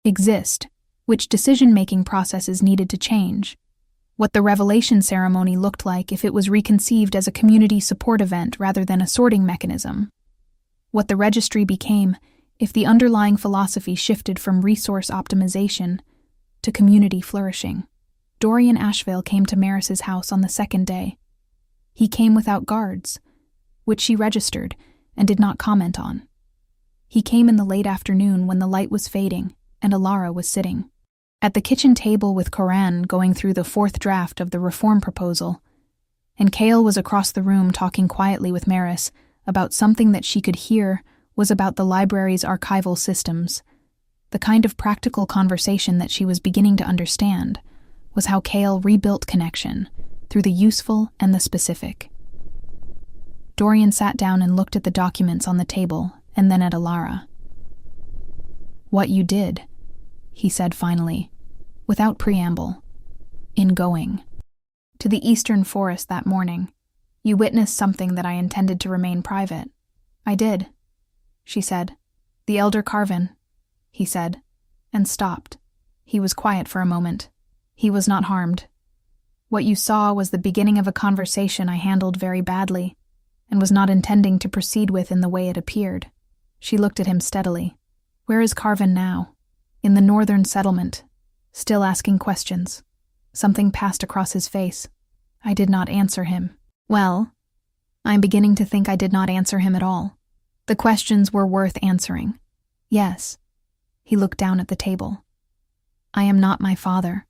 exist, which decision-making processes needed to change, what the revelation ceremony looked like if it was reconceived as a community support event rather than a sorting mechanism, what the registry became if the underlying philosophy shifted from resource optimization to community flourishing. Dorian Ashvale came to Maris's house on the 2nd day. He came without guards, which she registered and did not comment on. He came in the late afternoon when the light was fading and Alara was sitting at the kitchen table with Coran going through the 4th draft of the reform proposal, and Kale was across the room talking quietly with Maris about something that she could hear was about the library's archival systems. The kind of practical conversation that she was beginning to understand was how Kale rebuilt connection through the useful and the specific. Dorian sat down and looked at the documents on the table and then at Alara. "What you did," he said finally, without preamble, "in going to the eastern forest that morning, you witnessed something that I intended to remain private." "I did," she said. "The Elder Carvin," he said, and stopped. He was quiet for a moment. He was not harmed. "What you saw was the beginning of a conversation I handled very badly, and was not intending to proceed with in the way it appeared." She looked at him steadily. "Where is Carvin now?" "In the northern settlement, still asking questions." Something passed across his face. I did not answer him. "Well," I'm beginning to think I did not answer him at all. The questions were worth answering. Yes. He looked down at the table. I am not my father.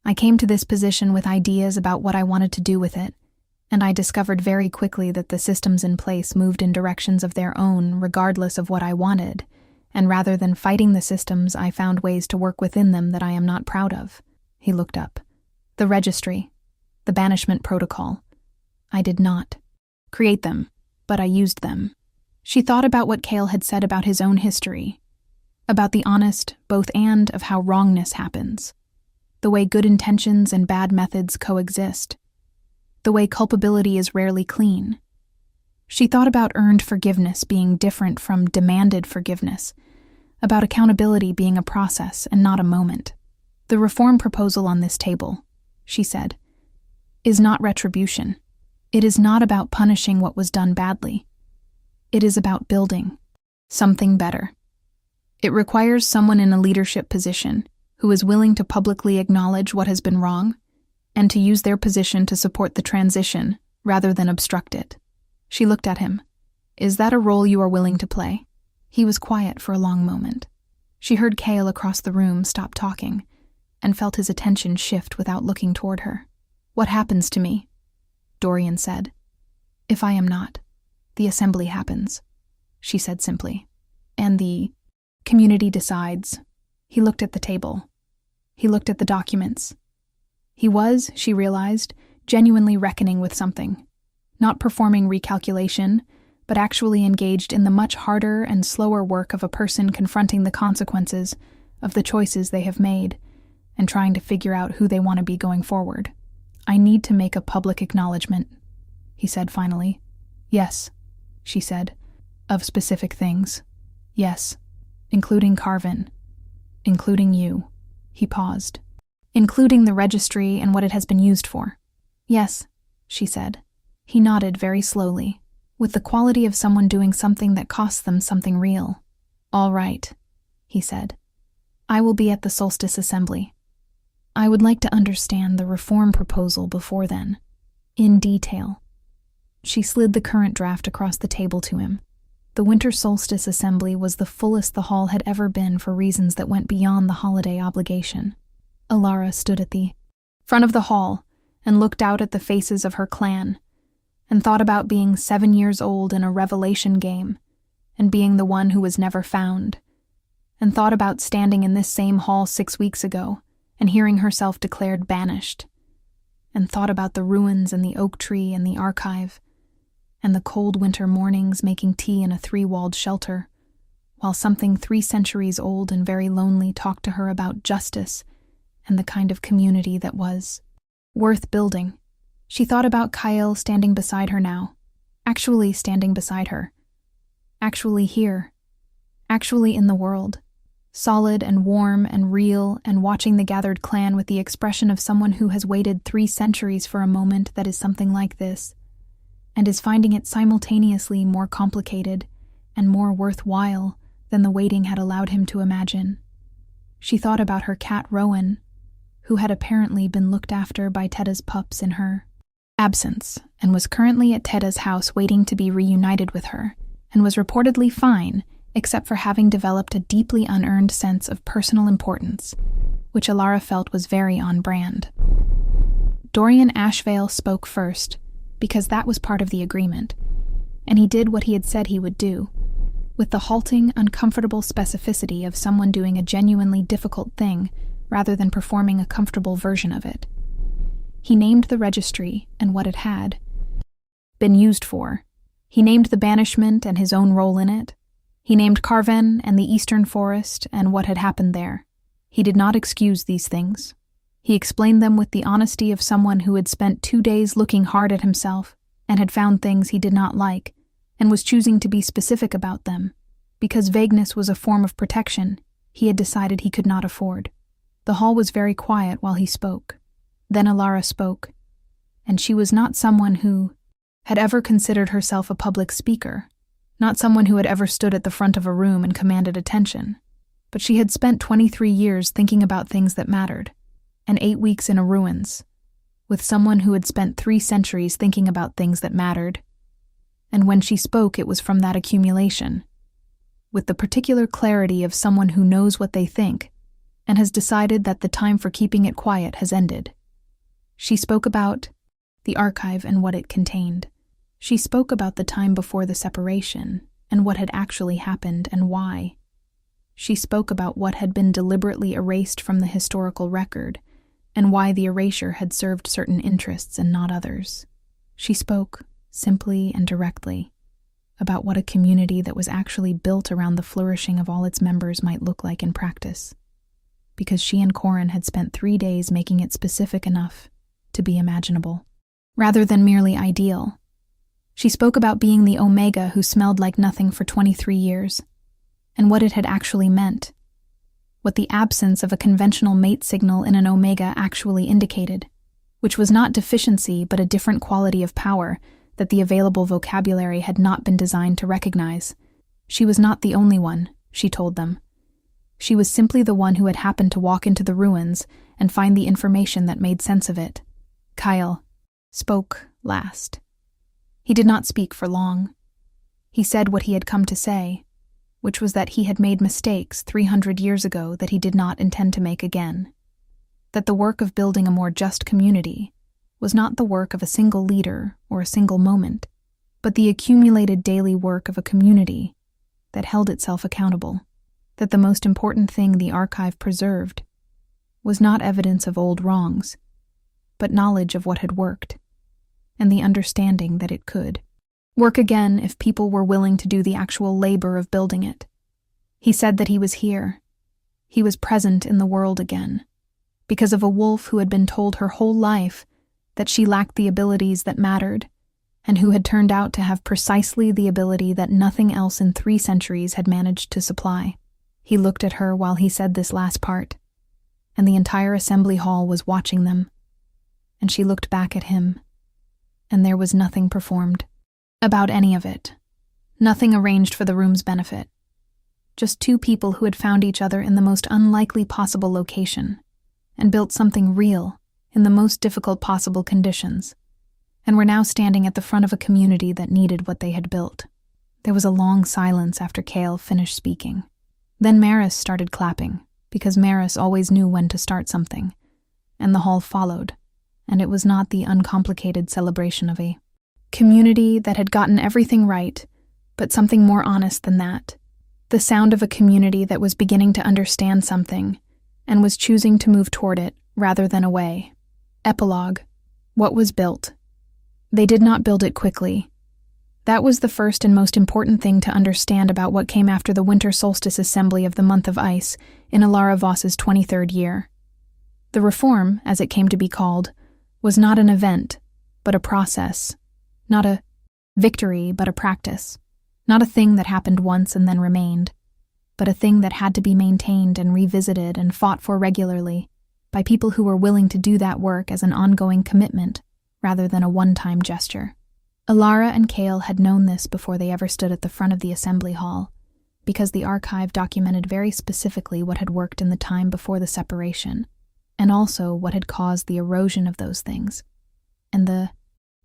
I came to this position with ideas about what I wanted to do with it, and I discovered very quickly that the systems in place moved in directions of their own regardless of what I wanted, and rather than fighting the systems, I found ways to work within them that I am not proud of. He looked up. The registry, the banishment protocol. I did not create them, but I used them. She thought about what Cale had said about his own history, about the honest both and of how wrongness happens, the way good intentions and bad methods coexist, the way culpability is rarely clean. She thought about earned forgiveness being different from demanded forgiveness, about accountability being a process and not a moment. The reform proposal on this table, she said, is not retribution. It is not about punishing what was done badly. It is about building something better. It requires someone in a leadership position who is willing to publicly acknowledge what has been wrong and to use their position to support the transition rather than obstruct it. She looked at him. Is that a role you are willing to play? He was quiet for a long moment. She heard Cale across the room stop talking and felt his attention shift without looking toward her. What happens to me? Dorian said. If I am not, the assembly happens, she said simply. And the community decides. He looked at the table. He looked at the documents. He was, she realized, genuinely reckoning with something. Not performing recalculation, but actually engaged in the much harder and slower work of a person confronting the consequences of the choices they have made and trying to figure out who they want to be going forward. I need to make a public acknowledgement, he said finally. Yes, she said, of specific things. Yes, including Carvin, including you. He paused. Including the registry and what it has been used for. Yes, she said. He nodded very slowly, with the quality of someone doing something that costs them something real. All right, he said. I will be at the Solstice Assembly. I would like to understand the reform proposal before then, in detail. She slid the current draft across the table to him. The Winter Solstice Assembly was the fullest the hall had ever been for reasons that went beyond the holiday obligation. Alara stood at the front of the hall and looked out at the faces of her clan, and thought about being 7 years old in a Revelation game, and being the one who was never found, and thought about standing in this same hall 6 weeks ago, and hearing herself declared banished, and thought about the ruins and the oak tree and the archive, and the cold winter mornings making tea in a 3-walled shelter, while something 3 centuries old and very lonely talked to her about justice and the kind of community that was worth building. She thought about Kyle standing beside her now, actually standing beside her, actually here, actually in the world, solid and warm and real, and watching the gathered clan with the expression of someone who has waited 3 centuries for a moment that is something like this, and is finding it simultaneously more complicated and more worthwhile than the waiting had allowed him to imagine. She thought about her cat Rowan, who had apparently been looked after by Teda's pups in her absence, and was currently at Teda's house waiting to be reunited with her, and was reportedly fine, except for having developed a deeply unearned sense of personal importance, which Alara felt was very on brand. Dorian Ashvale spoke first, because that was part of the agreement, and he did what he had said he would do, with the halting, uncomfortable specificity of someone doing a genuinely difficult thing rather than performing a comfortable version of it. He named the registry and what it had been used for. He named the banishment and his own role in it. He named Carven and the Eastern Forest and what had happened there. He did not excuse these things. He explained them with the honesty of someone who had spent 2 days looking hard at himself and had found things he did not like and was choosing to be specific about them. Because vagueness was a form of protection he had decided he could not afford. The hall was very quiet while he spoke. Then Alara spoke, and she was not someone who had ever considered herself a public speaker, not someone who had ever stood at the front of a room and commanded attention, but she had spent 23 years thinking about things that mattered, and 8 weeks in a ruins, with someone who had spent 3 centuries thinking about things that mattered, and when she spoke it was from that accumulation, with the particular clarity of someone who knows what they think and has decided that the time for keeping it quiet has ended. She spoke about the archive and what it contained. She spoke about the time before the separation and what had actually happened and why. She spoke about what had been deliberately erased from the historical record and why the erasure had served certain interests and not others. She spoke, simply and directly, about what a community that was actually built around the flourishing of all its members might look like in practice, because she and Corin had spent 3 days making it specific enough to be imaginable, rather than merely ideal. She spoke about being the Omega who smelled like nothing for 23 years, and what it had actually meant, what the absence of a conventional mate signal in an Omega actually indicated, which was not deficiency but a different quality of power that the available vocabulary had not been designed to recognize. She was not the only one, she told them. She was simply the one who had happened to walk into the ruins and find the information that made sense of it. Kyle spoke last. He did not speak for long. He said what he had come to say, which was that he had made mistakes 300 years ago that he did not intend to make again. That the work of building a more just community was not the work of a single leader or a single moment, but the accumulated daily work of a community that held itself accountable. That the most important thing the archive preserved was not evidence of old wrongs, but knowledge of what had worked, and the understanding that it could work again if people were willing to do the actual labor of building it. He said that he was here. He was present in the world again, because of a wolf who had been told her whole life that she lacked the abilities that mattered, and who had turned out to have precisely the ability that nothing else in 3 centuries had managed to supply. He looked at her while he said this last part, and the entire assembly hall was watching them, and she looked back at him, and there was nothing performed about any of it, nothing arranged for the room's benefit. Just 2 people who had found each other in the most unlikely possible location and built something real in the most difficult possible conditions, and were now standing at the front of a community that needed what they had built. There was a long silence after Cale finished speaking. Then Maris started clapping, because Maris always knew when to start something, and the hall followed, and it was not the uncomplicated celebration of a community that had gotten everything right, but something more honest than that. The sound of a community that was beginning to understand something, and was choosing to move toward it rather than away. Epilogue. What was built? They did not build it quickly. That was the first and most important thing to understand about what came after the winter solstice assembly of the month of ice in Alara Voss's 23rd year. The reform, as it came to be called, was not an event, but a process. Not a victory, but a practice. Not a thing that happened once and then remained, but a thing that had to be maintained and revisited and fought for regularly by people who were willing to do that work as an ongoing commitment rather than a one-time gesture. Alara and Cale had known this before they ever stood at the front of the assembly hall, because the archive documented very specifically what had worked in the time before the separation, and also what had caused the erosion of those things. And the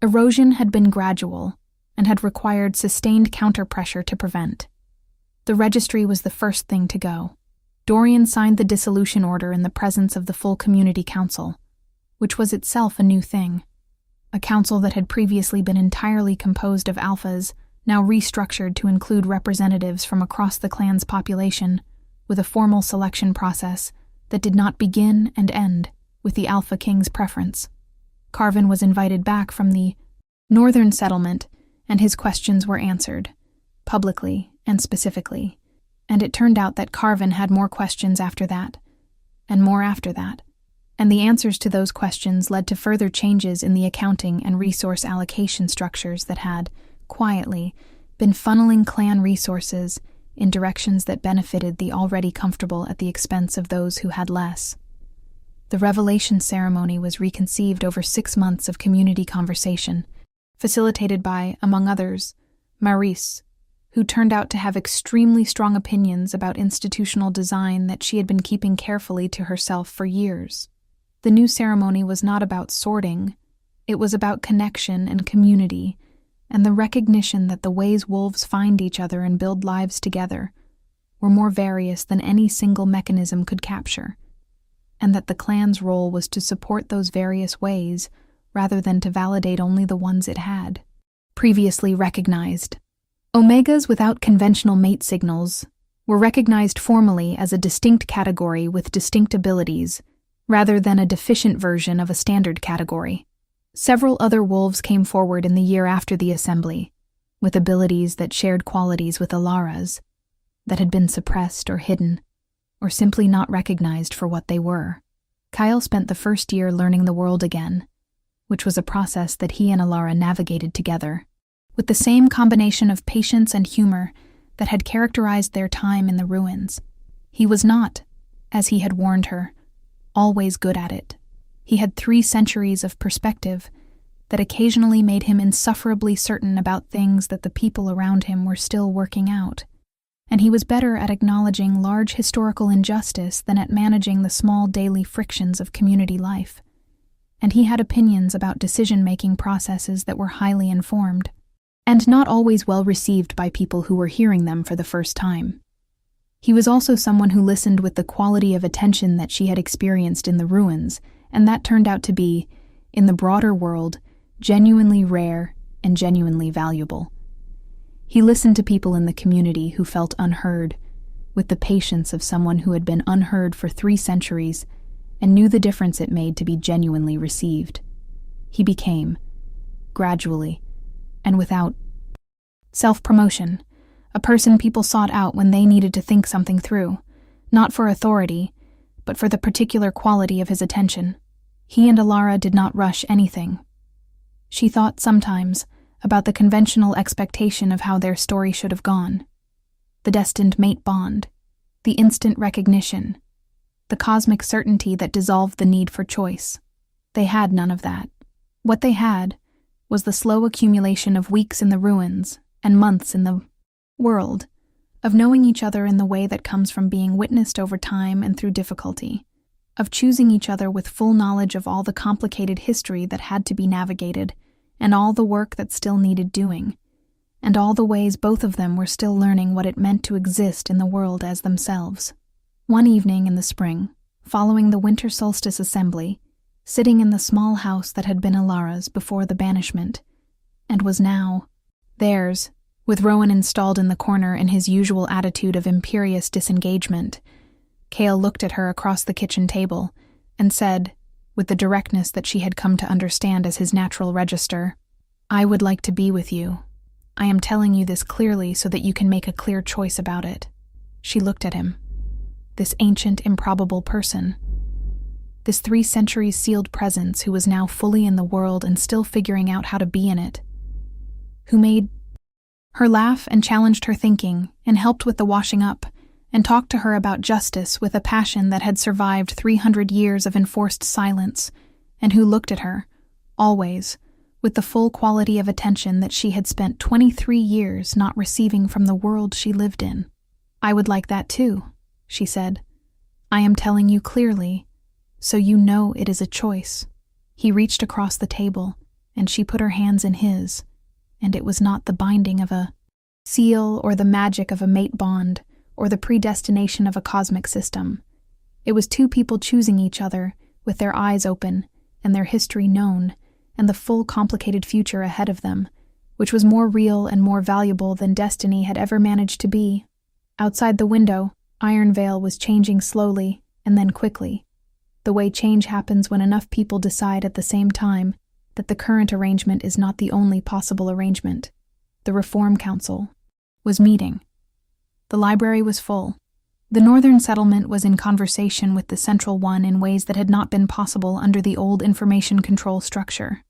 erosion had been gradual and had required sustained counter-pressure to prevent. The registry was the first thing to go. Dorian signed the dissolution order in the presence of the full community council, which was itself a new thing. A council that had previously been entirely composed of alphas, now restructured to include representatives from across the clan's population, with a formal selection process that did not begin and end with the Alpha King's preference. Carvin was invited back from the northern settlement, and his questions were answered, publicly and specifically, and it turned out that Carvin had more questions after that, and more after that, and the answers to those questions led to further changes in the accounting and resource allocation structures that had, quietly, been funneling clan resources in directions that benefited the already comfortable at the expense of those who had less. The revelation ceremony was reconceived over 6 months of community conversation, facilitated by, among others, Maurice, who turned out to have extremely strong opinions about institutional design that she had been keeping carefully to herself for years. The new ceremony was not about sorting, it was about connection and community, and the recognition that the ways wolves find each other and build lives together were more various than any single mechanism could capture, and that the clan's role was to support those various ways rather than to validate only the ones it had previously recognized. Omegas without conventional mate signals were recognized formally as a distinct category with distinct abilities, rather than a deficient version of a standard category. Several other wolves came forward in the year after the assembly, with abilities that shared qualities with Alara's, that had been suppressed or hidden, or simply not recognized for what they were. Kyle spent the first year learning the world again, which was a process that he and Alara navigated together, with the same combination of patience and humor that had characterized their time in the ruins. He was not, as he had warned her, always good at it. He had 3 centuries of perspective that occasionally made him insufferably certain about things that the people around him were still working out, and he was better at acknowledging large historical injustice than at managing the small daily frictions of community life. And he had opinions about decision-making processes that were highly informed, and not always well received by people who were hearing them for the first time. He was also someone who listened with the quality of attention that she had experienced in the ruins, and that turned out to be, in the broader world, genuinely rare and genuinely valuable. He listened to people in the community who felt unheard, with the patience of someone who had been unheard for 3 centuries and knew the difference it made to be genuinely received. He became, gradually, and without self-promotion, a person people sought out when they needed to think something through, not for authority, but for the particular quality of his attention. He and Alara did not rush anything. She thought sometimes about the conventional expectation of how their story should have gone, the destined mate bond, the instant recognition, the cosmic certainty that dissolved the need for choice. They had none of that. What they had was the slow accumulation of weeks in the ruins and months in the world, of knowing each other in the way that comes from being witnessed over time and through difficulty, of choosing each other with full knowledge of all the complicated history that had to be navigated, and all the work that still needed doing, and all the ways both of them were still learning what it meant to exist in the world as themselves. One evening in the spring, following the winter solstice assembly, sitting in the small house that had been Alara's before the banishment, and was now theirs, with Rowan installed in the corner in his usual attitude of imperious disengagement, Cale looked at her across the kitchen table and said, with the directness that she had come to understand as his natural register, "I would like to be with you. I am telling you this clearly so that you can make a clear choice about it." She looked at him. This ancient, improbable person. This 3 centuries sealed presence who was now fully in the world and still figuring out how to be in it. Who made her laugh and challenged her thinking and helped with the washing up and talked to her about justice with a passion that had survived 300 years of enforced silence, and who looked at her, always, with the full quality of attention that she had spent 23 years not receiving from the world she lived in. "I would like that too," she said. "I am telling you clearly, so you know it is a choice." He reached across the table, and she put her hands in his, and it was not the binding of a seal or the magic of a mate bond or the predestination of a cosmic system. It was 2 people choosing each other with their eyes open and their history known and the full complicated future ahead of them, which was more real and more valuable than destiny had ever managed to be. Outside the window, Iron Vale was changing slowly and then quickly, the way change happens when enough people decide at the same time that the current arrangement is not the only possible arrangement. The Reform Council was meeting. The library was full. The northern settlement was in conversation with the central one in ways that had not been possible under the old information control structure.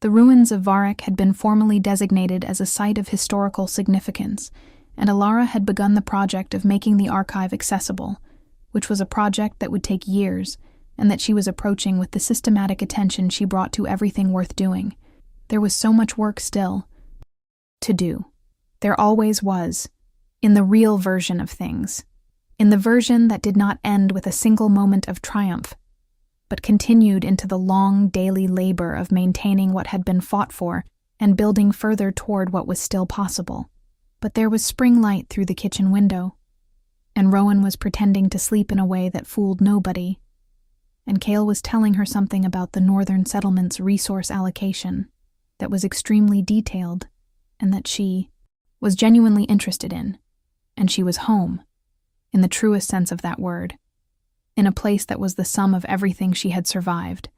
The ruins of Varek had been formally designated as a site of historical significance, and Alara had begun the project of making the archive accessible, which was a project that would take years, and that she was approaching with the systematic attention she brought to everything worth doing. There was so much work still to do. There always was, in the real version of things, in the version that did not end with a single moment of triumph, but continued into the long daily labor of maintaining what had been fought for and building further toward what was still possible. But there was spring light through the kitchen window, and Rowan was pretending to sleep in a way that fooled nobody, and Cale was telling her something about the northern settlement's resource allocation that was extremely detailed and that she was genuinely interested in, and she was home, in the truest sense of that word, in a place that was the sum of everything she had survived,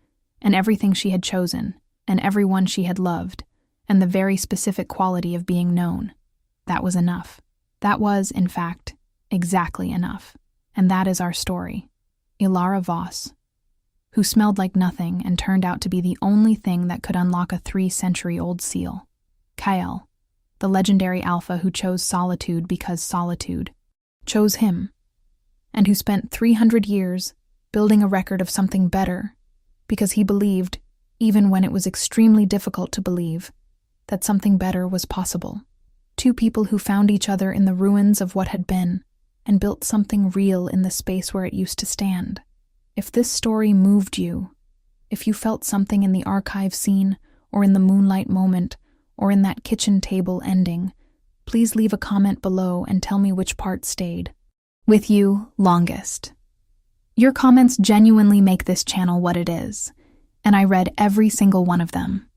and everything she had chosen, and everyone she had loved, and the very specific quality of being known. That was enough. That was, in fact, exactly enough. And that is our story. Ilara Voss, who smelled like nothing and turned out to be the only thing that could unlock a 3-century-old seal. Kyle, the legendary alpha who chose Solitude because Solitude chose him, and who spent 300 years building a record of something better because he believed, even when it was extremely difficult to believe, that something better was possible. 2 people who found each other in the ruins of what had been and built something real in the space where it used to stand. If this story moved you, if you felt something in the archive scene or in the moonlight moment or in that kitchen table ending, please leave a comment below and tell me which part stayed with you longest. Your comments genuinely make this channel what it is, and I read every single one of them.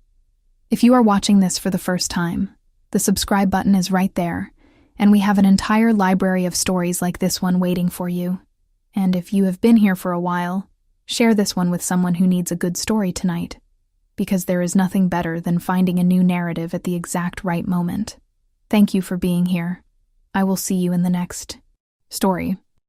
If you are watching this for the first time, the subscribe button is right there, and we have an entire library of stories like this one waiting for you. And if you have been here for a while, share this one with someone who needs a good story tonight, because there is nothing better than finding a new narrative at the exact right moment. Thank you for being here. I will see you in the next story.